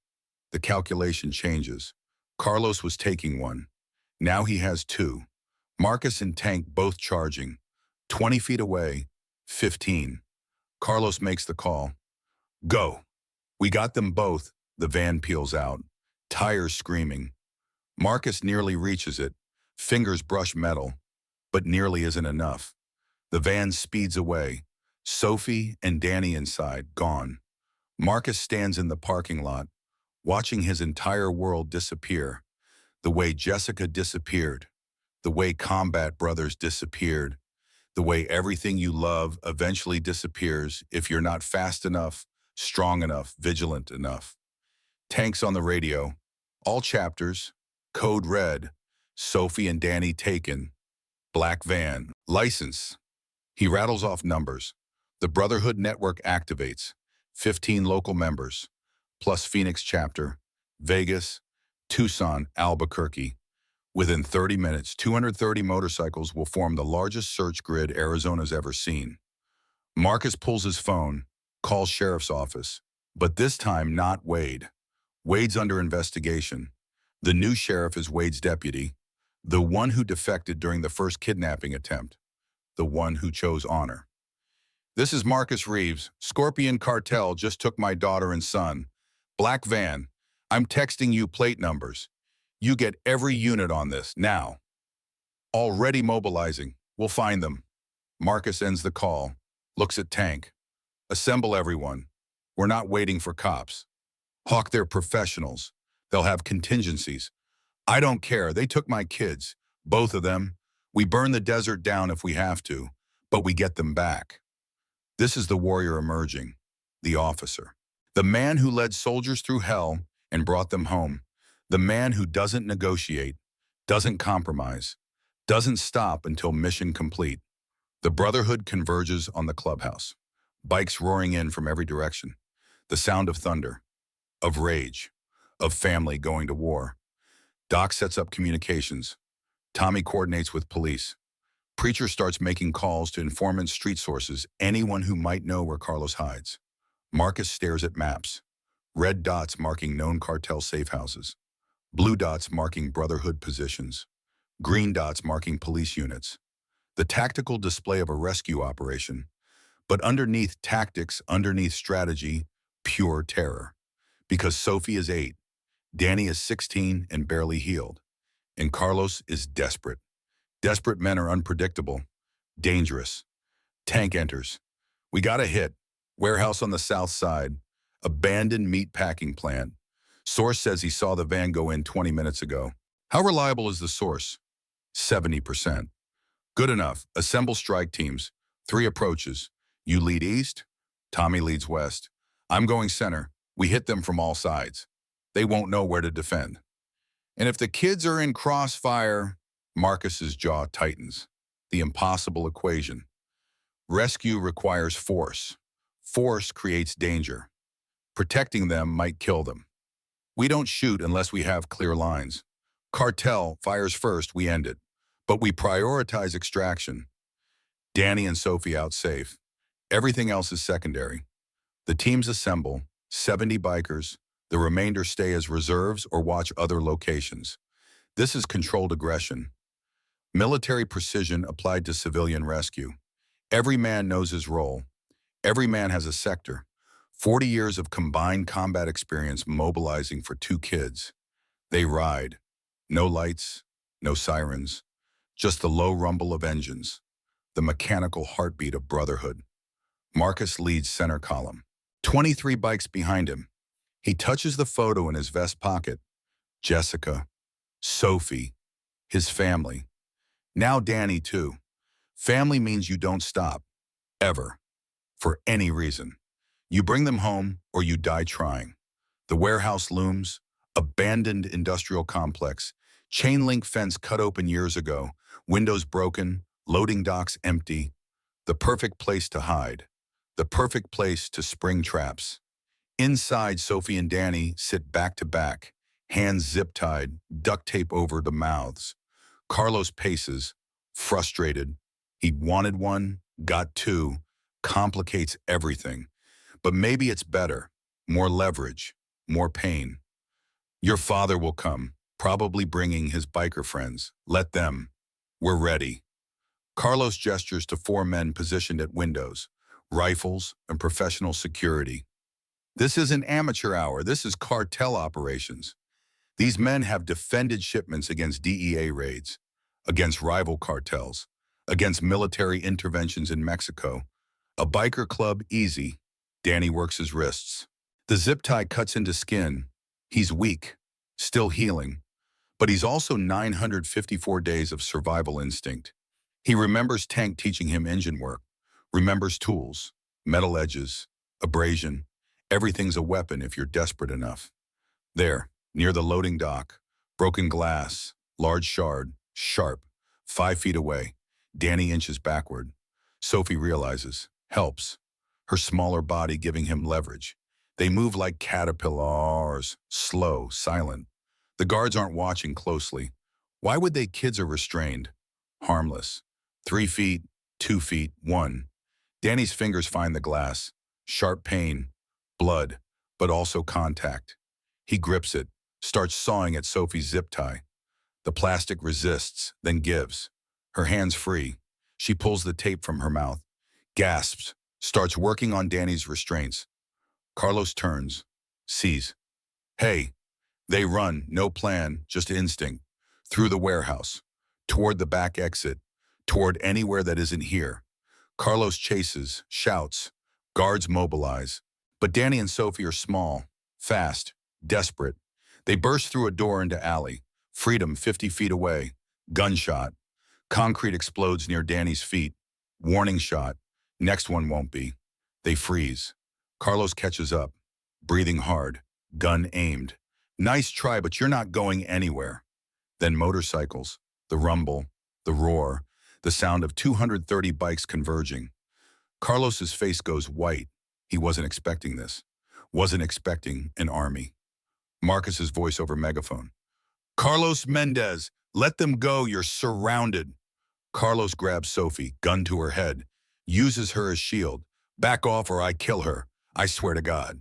The calculation changes. Carlos was taking one. Now he has 2. Marcus and Tank both charging. 20 feet away, 15. Carlos makes the call. Go. We got them both. The van peels out. Tires screaming. Marcus nearly reaches it. Fingers brush metal. But nearly isn't enough. The van speeds away. Sophie and Danny inside, gone. Marcus stands in the parking lot, watching his entire world disappear. The way Jessica disappeared. The way Combat Brothers disappeared. The way everything you love eventually disappears if you're not fast enough, strong enough, vigilant enough. Tank's on the radio. All chapters. Code red. Sophie and Danny taken. Black van. License. He rattles off numbers. The Brotherhood network activates. 15 local members. plus Phoenix chapter, Vegas, Tucson, Albuquerque. Within 30 minutes, 230 motorcycles will form the largest search grid Arizona's ever seen. Marcus pulls his phone, calls sheriff's office, but this time not Wade. Wade's under investigation. The new sheriff is Wade's deputy, the one who defected during the first kidnapping attempt, the one who chose honor. This is Marcus Reeves. Scorpion Cartel just took my daughter and son. Black van. I'm texting you plate numbers. You get every unit on this, now. Already mobilizing. We'll find them. Marcus ends the call, looks at Tank. Assemble everyone. We're not waiting for cops. Hawk, they're professionals. They'll have contingencies. I don't care. They took my kids. Both of them. We burn the desert down if we have to, but we get them back. This is the warrior emerging, the officer. The man who led soldiers through hell and brought them home. The man who doesn't negotiate, doesn't compromise, doesn't stop until mission complete. The Brotherhood converges on the clubhouse. Bikes roaring in from every direction. The sound of thunder, of rage, of family going to war. Doc sets up communications. Tommy coordinates with police. Preacher starts making calls to informants, street sources, anyone who might know where Carlos hides. Marcus stares at maps. Red dots marking known cartel safe houses. Blue dots marking Brotherhood positions. Green dots marking police units. The tactical display of a rescue operation. But underneath tactics, underneath strategy, pure terror. Because Sophie is 8, Danny is 16 and barely healed. And Carlos is desperate. Desperate men are unpredictable, dangerous. Tank enters. We got a hit. Warehouse on the south side. Abandoned meat packing plant. Source says he saw the van go in 20 minutes ago. How reliable is the source? 70%. Good enough. Assemble strike teams. 3 approaches. You lead east. Tommy leads west. I'm going center. We hit them from all sides. They won't know where to defend. And if the kids are in crossfire, Marcus's jaw tightens. The impossible equation. Rescue requires force. Force creates danger. Protecting them might kill them. We don't shoot unless we have clear lines. Cartel fires first, we end it. But we prioritize extraction. Danny and Sophie out safe. Everything else is secondary. The teams assemble, 70 bikers. The remainder stay as reserves or watch other locations. This is controlled aggression. Military precision applied to civilian rescue. Every man knows his role. Every man has a sector. 40 years of combined combat experience mobilizing for 2 kids. They ride. No lights, no sirens. Just the low rumble of engines. The mechanical heartbeat of Brotherhood. Marcus leads center column. 23 bikes behind him. He touches the photo in his vest pocket. Jessica, Sophie, his family. Now Danny too. Family means you don't stop. Ever. For any reason. You bring them home or you die trying. The warehouse looms. Abandoned industrial complex. Chain link fence cut open years ago. Windows broken. Loading docks empty. The perfect place to hide. The perfect place to spring traps. Inside, Sophie and Danny sit back to back, hands zip-tied, duct tape over the mouths. Carlos paces, frustrated. He wanted one, got 2, complicates everything. But maybe it's better, more leverage, more pain. Your father will come, probably bringing his biker friends. Let them. We're ready. Carlos gestures to 4 men positioned at windows, rifles and professional security. This isn't amateur hour, this is cartel operations. These men have defended shipments against DEA raids, against rival cartels, against military interventions in Mexico. A biker club, easy. Danny works his wrists. The zip tie cuts into skin. He's weak, still healing, but he's also 954 days of survival instinct. He remembers Tank teaching him engine work, remembers tools, metal edges, abrasion. Everything's a weapon if you're desperate enough. There, near the loading dock, broken glass, large shard, sharp, 5 feet away. Danny inches backward. Sophie realizes, helps, her smaller body giving him leverage. They move like caterpillars, slow, silent. The guards aren't watching closely. Why would they? Kids are restrained. Harmless. 3 feet, 2 feet, one. Danny's fingers find the glass. Sharp pain, blood, but also contact. He grips it, starts sawing at Sophie's zip tie. The plastic resists, then gives. Her hands free. She pulls the tape from her mouth, gasps, starts working on Danny's restraints. Carlos turns, sees. Hey, they run, no plan, just instinct. Through the warehouse, toward the back exit, toward anywhere that isn't here. Carlos chases, shouts. Guards mobilize. But Danny and Sophie are small, fast, desperate. They burst through a door into alley. Freedom 50 feet away. Gunshot. Concrete explodes near Danny's feet. Warning shot. Next one won't be. They freeze. Carlos catches up, breathing hard, gun aimed. Nice try, but you're not going anywhere. Then motorcycles, the rumble, the roar, the sound of 230 bikes converging. Carlos's face goes white. He wasn't expecting this. Wasn't expecting an army. Marcus's voice over megaphone. Carlos Mendez, let them go, you're surrounded. Carlos grabs Sophie, gun to her head, uses her as shield. Back off or I kill her. I swear to God.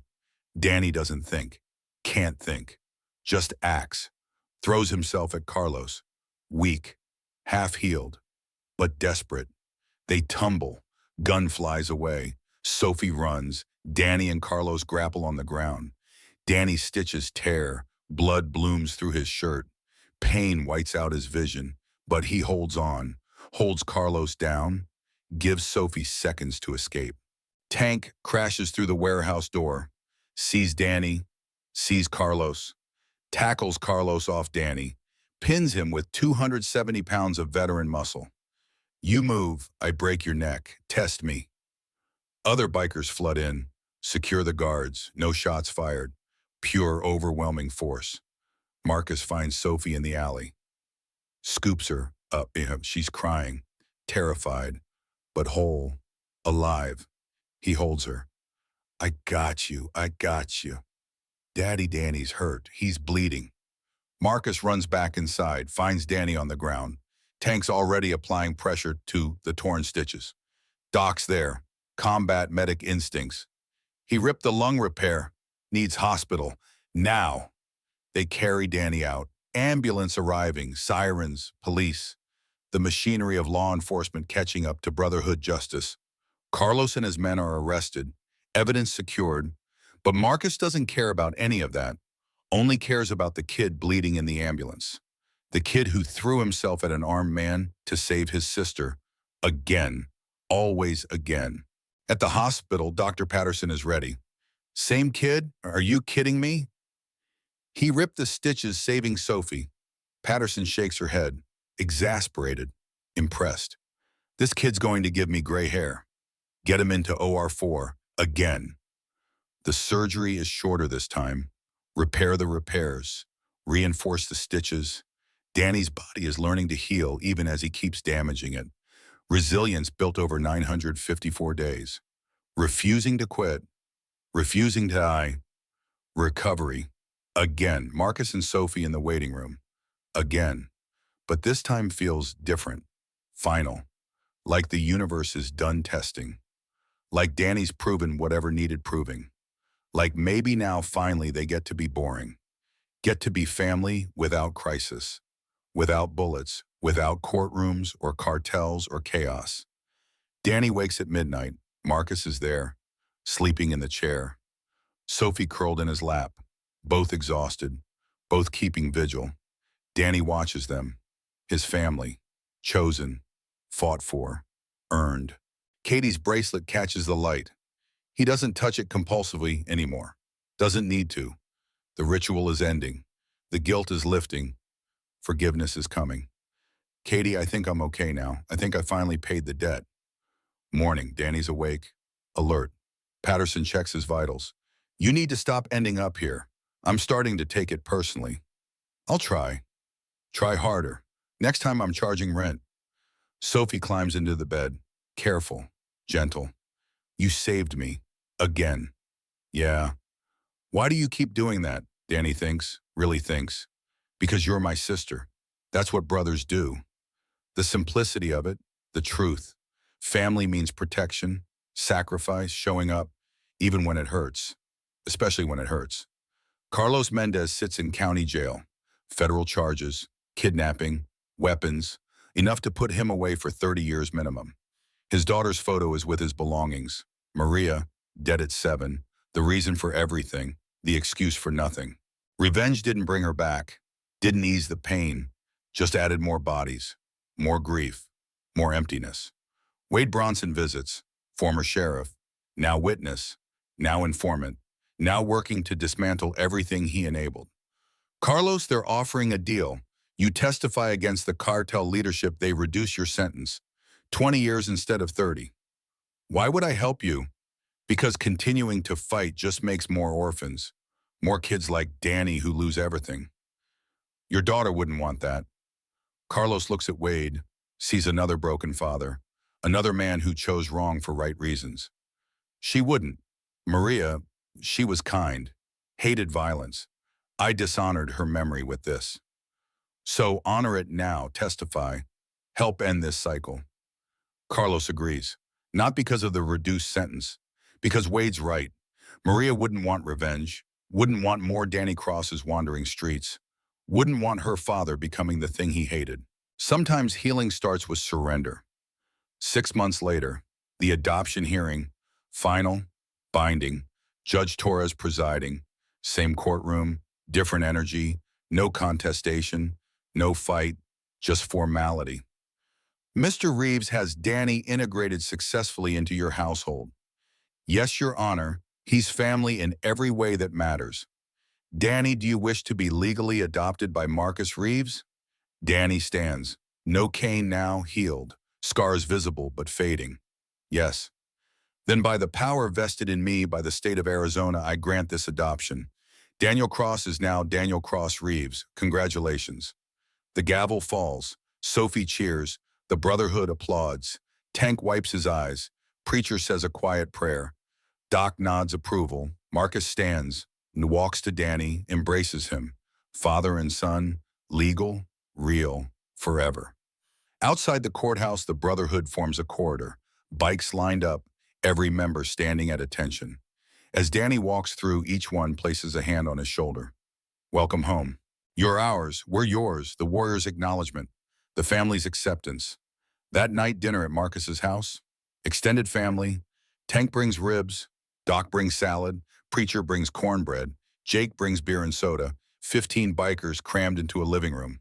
Danny doesn't think. Can't think. Just acts. Throws himself at Carlos. Weak. Half-healed. But desperate. They tumble. Gun flies away. Sophie runs. Danny and Carlos grapple on the ground. Danny's stitches tear. Blood blooms through his shirt. Pain whites out his vision. But he holds on. Holds Carlos down. Gives Sophie seconds to escape. Tank crashes through the warehouse door. Sees Danny. Sees Carlos. Tackles Carlos off Danny. Pins him with 270 pounds of veteran muscle. You move, I break your neck. Test me. Other bikers flood in. Secure the guards. No shots fired. Pure, overwhelming force. Marcus finds Sophie in the alley. Scoops her up. She's crying. Terrified. But whole. Alive. He holds her. I got you. I got you. Daddy Danny's hurt. He's bleeding. Marcus runs back inside, finds Danny on the ground. Tank's already applying pressure to the torn stitches. Doc's there. Combat medic instincts. He ripped the lung repair. Needs hospital. Now. They carry Danny out. Ambulance arriving. Sirens. Police. The machinery of law enforcement catching up to Brotherhood justice. Carlos and his men are arrested. Evidence secured. But Marcus doesn't care about any of that. Only cares about the kid bleeding in the ambulance. The kid who threw himself at an armed man to save his sister. Again. Always again. At the hospital, Dr. Patterson is ready. Same kid? Are you kidding me? He ripped the stitches, saving Sophie. Patterson shakes her head. Exasperated. Impressed. This kid's going to give me gray hair. Get him into OR4. Again. The surgery is shorter this time. Repair the repairs. Reinforce the stitches. Danny's body is learning to heal even as he keeps damaging it. Resilience built over 954 days. Refusing to quit. Refusing to die. Recovery. Again. Marcus and Sophie in the waiting room. Again. But this time feels different. Final. Like the universe is done testing. Like Danny's proven whatever needed proving. Like maybe now finally they get to be boring. Get to be family without crisis. Without bullets. Without courtrooms or cartels or chaos. Danny wakes at midnight. Marcus is there, sleeping in the chair. Sophie curled in his lap. Both exhausted. Both keeping vigil. Danny watches them. His family. Chosen. Fought for. Earned. Katie's bracelet catches the light. He doesn't touch it compulsively anymore. Doesn't need to. The ritual is ending. The guilt is lifting. Forgiveness is coming. Katie, I think I'm okay now. I think I finally paid the debt. Morning, Danny's awake. Alert. Patterson checks his vitals. You need to stop ending up here. I'm starting to take it personally. I'll try. Try harder. Next time I'm charging rent. Sophie climbs into the bed. Careful. Gentle. You saved me. Again. Yeah. Why do you keep doing that? Danny thinks, really thinks. Because you're my sister. That's what brothers do. The simplicity of it, the truth. Family means protection, sacrifice, showing up, even when it hurts, especially when it hurts. Carlos Mendez sits in county jail. Federal charges, kidnapping, weapons, enough to put him away for 30 years minimum. His daughter's photo is with his belongings. Maria, dead at 7, the reason for everything, the excuse for nothing. Revenge didn't bring her back, didn't ease the pain, just added more bodies, more grief, more emptiness. Wade Bronson visits, former sheriff, now witness, now informant, now working to dismantle everything he enabled. Carlos, they're offering a deal. You testify against the cartel leadership, they reduce your sentence. 20 years instead of 30. Why would I help you? Because continuing to fight just makes more orphans, more kids like Danny who lose everything. Your daughter wouldn't want that. Carlos looks at Wade, sees another broken father, another man who chose wrong for right reasons. She wouldn't. Maria, she was kind, hated violence. I dishonored her memory with this. So honor it now, testify, help end this cycle. Carlos agrees, not because of the reduced sentence, because Wade's right. Maria wouldn't want revenge, wouldn't want more Danny Crosses wandering streets, wouldn't want her father becoming the thing he hated. Sometimes healing starts with surrender. 6 months later, the adoption hearing, final, binding, Judge Torres presiding, same courtroom, different energy, no contestation, no fight, just formality. Mr. Reeves has Danny integrated successfully into your household. Yes, Your Honor, he's family in every way that matters. Danny, do you wish to be legally adopted by Marcus Reeves? Danny stands. No cane now, healed. Scars visible but fading. Yes. Then by the power vested in me by the state of Arizona, I grant this adoption. Daniel Cross is now Daniel Cross Reeves. Congratulations. The gavel falls. Sophie cheers. The Brotherhood applauds. Tank wipes his eyes. Preacher says a quiet prayer. Doc nods approval. Marcus stands and walks to Danny, embraces him. Father and son, legal, real, forever. Outside the courthouse, the Brotherhood forms a corridor. Bikes lined up, every member standing at attention. As Danny walks through, each one places a hand on his shoulder. Welcome home. You're ours, we're yours, the warrior's acknowledgement, the family's acceptance. That night dinner at Marcus's house, extended family, Tank brings ribs, Doc brings salad, Preacher brings cornbread, Jake brings beer and soda, 15 bikers crammed into a living room.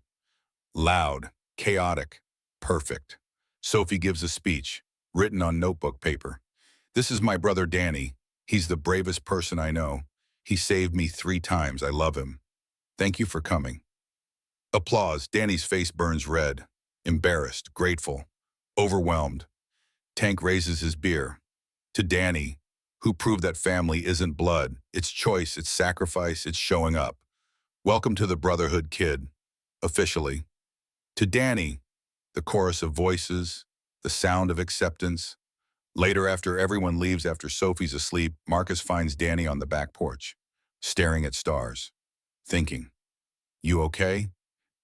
Loud, chaotic, perfect. Sophie gives a speech, written on notebook paper. This is my brother Danny. He's the bravest person I know. He saved me 3 times. I love him. Thank you for coming. Applause. Danny's face burns red. Embarrassed, grateful, overwhelmed. Tank raises his beer. To Danny, who proved that family isn't blood. It's choice, it's sacrifice, it's showing up. Welcome to the Brotherhood, kid. Officially. To Danny, the chorus of voices, the sound of acceptance. Later, after everyone leaves after Sophie's asleep, Marcus finds Danny on the back porch, staring at stars, thinking, "You okay?"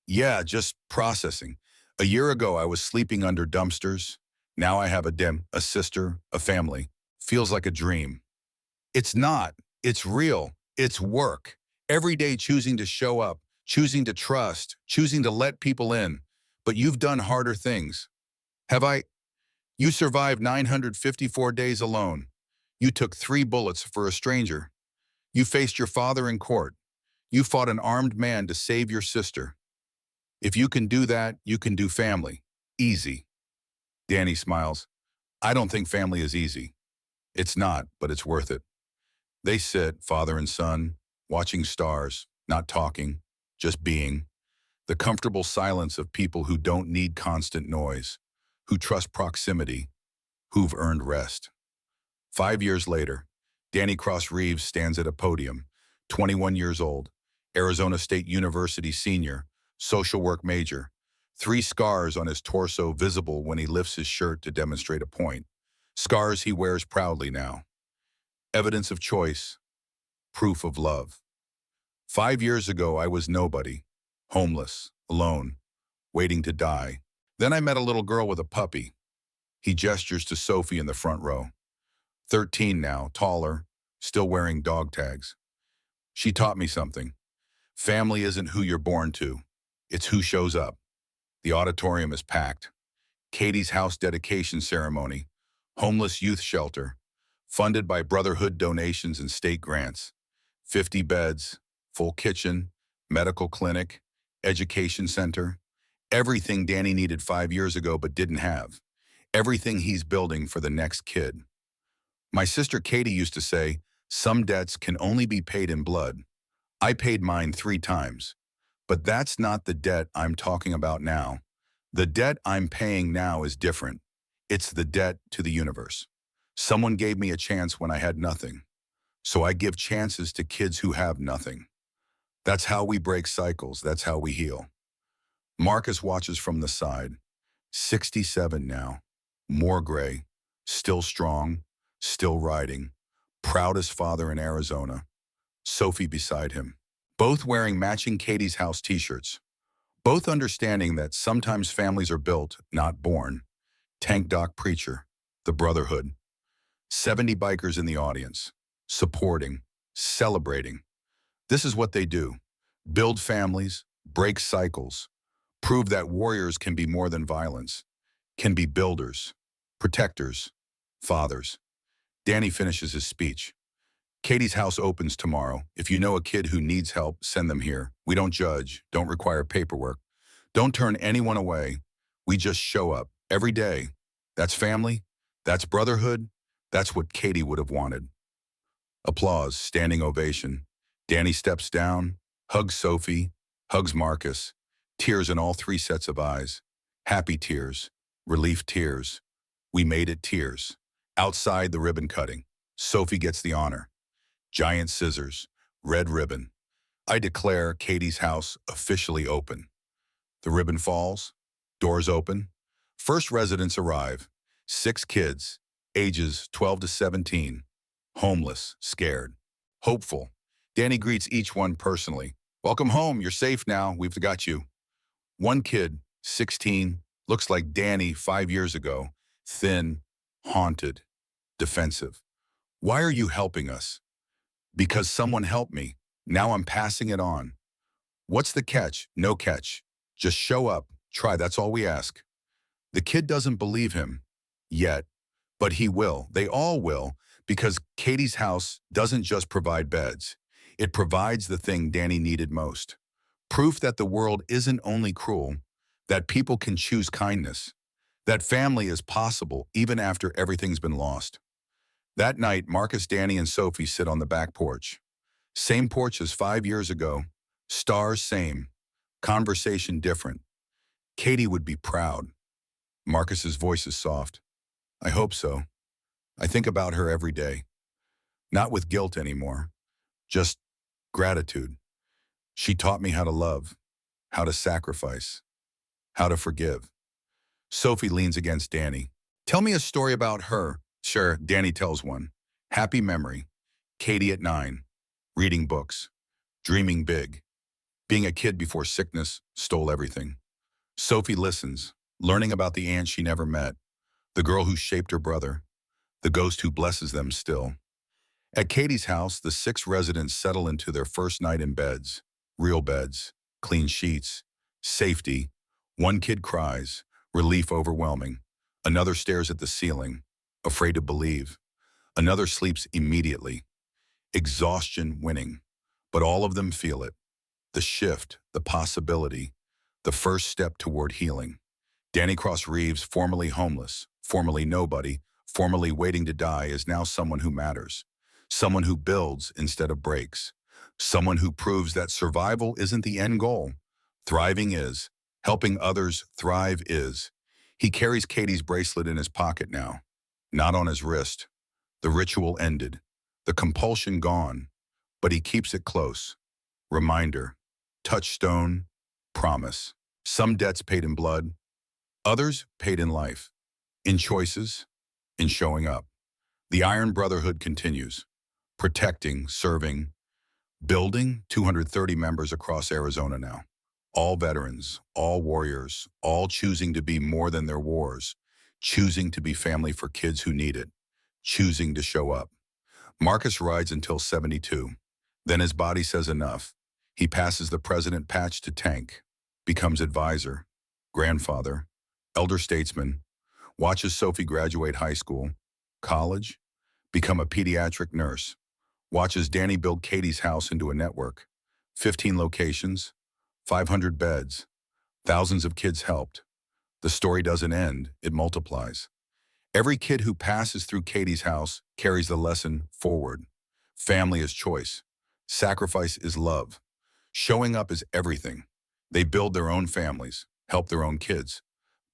"Yeah, just processing. A year ago, I was sleeping under dumpsters. Now I have a sister, a family. Feels like a dream." It's not. It's real. It's work. Every day choosing to show up, choosing to trust, choosing to let people in. But you've done harder things. Have I? You survived 954 days alone. You took 3 bullets for a stranger. You faced your father in court. You fought an armed man to save your sister. If you can do that, you can do family. Easy. Danny smiles. I don't think family is easy. It's not, but it's worth it. They sit, father and son, watching stars, not talking, just being. The comfortable silence of people who don't need constant noise, who trust proximity, who've earned rest. 5 years later, Danny Cross Reeves stands at a podium, 21 years old, Arizona State University senior, social work major, 3 scars on his torso visible when he lifts his shirt to demonstrate a point. Scars he wears proudly now. Evidence of choice, proof of love. 5 years ago, I was nobody, homeless, alone, waiting to die. Then I met a little girl with a puppy. He gestures to Sophie in the front row. 13 now, taller, still wearing dog tags. She taught me something. Family isn't who you're born to. It's who shows up. The auditorium is packed. Katie's house dedication ceremony, homeless youth shelter, funded by Brotherhood donations and state grants. 50 beds, full kitchen, medical clinic, education center. Everything Danny needed 5 years ago but didn't have. Everything he's building for the next kid. My sister Katie used to say, some debts can only be paid in blood. I paid mine 3 times. But that's not the debt I'm talking about now. The debt I'm paying now is different. It's the debt to the universe. Someone gave me a chance when I had nothing. So I give chances to kids who have nothing. That's how we break cycles. That's how we heal. Marcus watches from the side. 67 now. More gray. Still strong. Still riding. Proudest father in Arizona. Sophie beside him. Both wearing matching Katie's house t-shirts. Both understanding that sometimes families are built, not born. Tank Doc Preacher. The Brotherhood. 70 bikers in the audience. Supporting. Celebrating. This is what they do. Build families. Break cycles. Prove that warriors can be more than violence. Can be builders. Protectors. Fathers. Danny finishes his speech. Katie's house opens tomorrow. If you know a kid who needs help, send them here. We don't judge, don't require paperwork. Don't turn anyone away. We just show up every day. That's family. That's brotherhood. That's what Katie would have wanted. Applause, standing ovation. Danny steps down, hugs Sophie, hugs Marcus. Tears in all 3 sets of eyes. Happy tears, relief tears. We made it tears. Outside the ribbon cutting. Sophie gets the honor. Giant scissors, red ribbon. I declare Katie's house officially open. The ribbon falls, doors open. First residents arrive. 6 kids, ages 12 to 17. Homeless, scared, hopeful. Danny greets each one personally. Welcome home, you're safe now, we've got you. One kid, 16, looks like Danny 5 years ago. Thin, haunted, defensive. Why are you helping us? Because someone helped me. Now I'm passing it on. What's the catch? No catch. Just show up. Try, that's all we ask. The kid doesn't believe him yet, but he will. They all will, because Katie's house doesn't just provide beds. It provides the thing Danny needed most. Proof that the world isn't only cruel, that people can choose kindness, that family is possible even after everything's been lost. That night, Marcus, Danny, and Sophie sit on the back porch. Same porch as 5 years ago. Stars same. Conversation different. Katie would be proud. Marcus's voice is soft. I hope so. I think about her every day. Not with guilt anymore. Just gratitude. She taught me how to love, how to sacrifice, how to forgive. Sophie leans against Danny. Tell me a story about her. Sure, Danny tells one. Happy memory. Katie at 9. Reading books. Dreaming big. Being a kid before sickness stole everything. Sophie listens, learning about the aunt she never met, the girl who shaped her brother, the ghost who blesses them still. At Katie's house, the 6 residents settle into their first night in beds. Real beds, clean sheets, safety. One kid cries, relief overwhelming. Another stares at the ceiling, afraid to believe. Another sleeps immediately. Exhaustion winning. But all of them feel it. The shift, the possibility, the first step toward healing. Danny Cross Reeves, formerly homeless, formerly nobody, formerly waiting to die, is now someone who matters. Someone who builds instead of breaks. Someone who proves that survival isn't the end goal. Thriving is. Helping others thrive is. He carries Katie's bracelet in his pocket now, not on his wrist. The ritual ended, the compulsion gone, but he keeps it close. Reminder, touchstone, promise. Some debts paid in blood, others paid in life, in choices, in showing up. The Iron Brotherhood continues, protecting, serving, Building 230 members across Arizona now. All veterans, all warriors, all choosing to be more than their wars, choosing to be family for kids who need it, choosing to show up. Marcus rides until 72. Then his body says enough. He passes the president patch to tank, becomes advisor, grandfather, elder statesman, watches Sophie graduate high school, college, become a pediatric nurse, watches Danny build Katie's house into a network, 15 locations, 500 beds, thousands of kids helped. The story doesn't end, it multiplies. Every kid who passes through Katie's house carries the lesson forward. Family is choice. Sacrifice is love. Showing up is everything. They build their own families, help their own kids,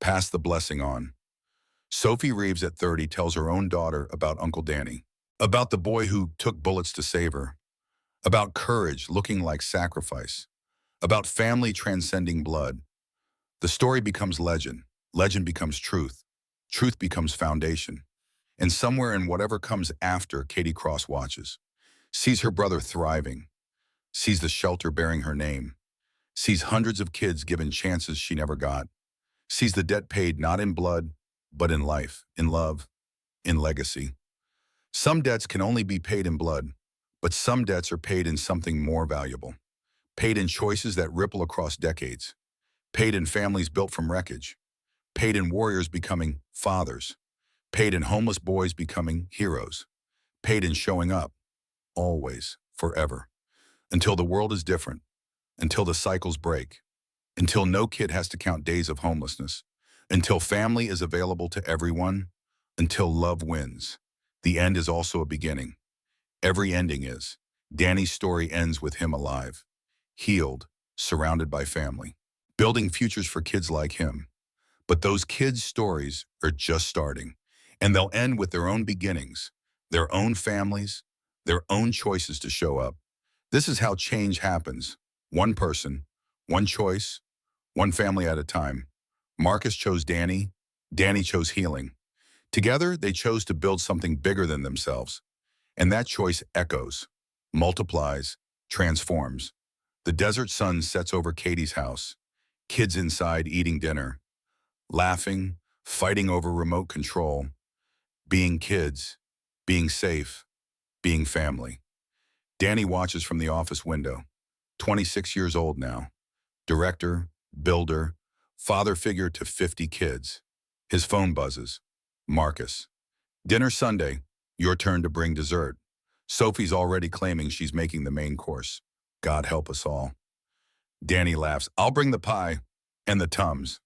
pass the blessing on. Sophie Reeves at 30 tells her own daughter about Uncle Danny, about the boy who took bullets to save her, about courage looking like sacrifice, about family transcending blood. The story becomes legend. Legend becomes truth. Truth becomes foundation. And somewhere in whatever comes after, Katie Cross watches, sees her brother thriving, sees the shelter bearing her name, sees hundreds of kids given chances she never got, sees the debt paid not in blood, but in life, in love, in legacy. Some debts can only be paid in blood, but some debts are paid in something more valuable, paid in choices that ripple across decades, paid in families built from wreckage, paid in warriors becoming fathers, paid in homeless boys becoming heroes, paid in showing up, always, forever, until the world is different, until the cycles break, until no kid has to count days of homelessness, until family is available to everyone, until love wins. The end is also a beginning. Every ending is. Danny's story ends with him alive, healed, surrounded by family, building futures for kids like him. But those kids' stories are just starting, and they'll end with their own beginnings, their own families, their own choices to show up. This is how change happens. One person, one choice, one family at a time. Marcus chose Danny. Danny chose healing. Together, they chose to build something bigger than themselves. And that choice echoes, multiplies, transforms. The desert sun sets over Katie's house. Kids inside eating dinner, laughing, fighting over remote control, being kids, being safe, being family. Danny watches from the office window, 26 years old now, director, builder, father figure to 50 kids. His phone buzzes. Marcus. Dinner Sunday, your turn to bring dessert. Sophie's already claiming she's making the main course. God help us all. Danny laughs. I'll bring the pie and the Tums.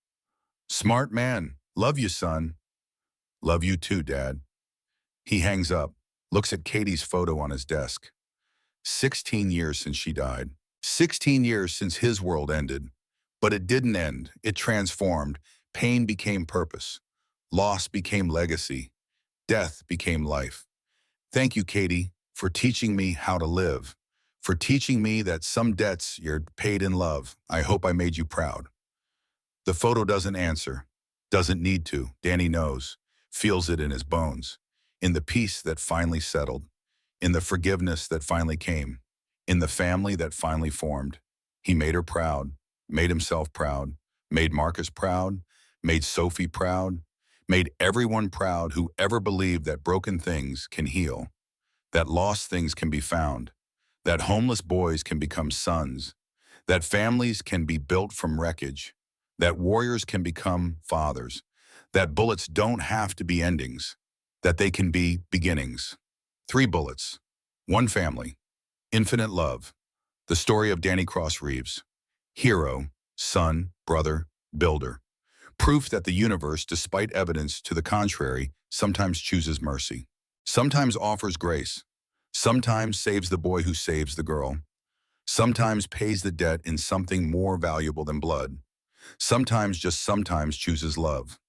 Smart man. Love you, son. Love you too, Dad. He hangs up, looks at Katie's photo on his desk. 16 years since she died. 16 years since his world ended. But it didn't end. It transformed. Pain became purpose. Loss became legacy. Death became life. Thank you, Katie, for teaching me how to live, for teaching me that some debts you're paid in love. I hope I made you proud. The photo doesn't answer, doesn't need to. Danny knows, feels it in his bones, in the peace that finally settled, in the forgiveness that finally came, in the family that finally formed. He made her proud, made himself proud, made Marcus proud, made Sophie proud, made everyone proud who ever believed that broken things can heal, that lost things can be found, that homeless boys can become sons, that families can be built from wreckage, that warriors can become fathers, that bullets don't have to be endings, that they can be beginnings. 3 bullets, 1 family, infinite love. The story of Danny Cross Reeves, hero, son, brother, builder. Proof that the universe, despite evidence to the contrary, sometimes chooses mercy, sometimes offers grace, sometimes saves the boy who saves the girl, sometimes pays the debt in something more valuable than blood, sometimes just sometimes chooses love.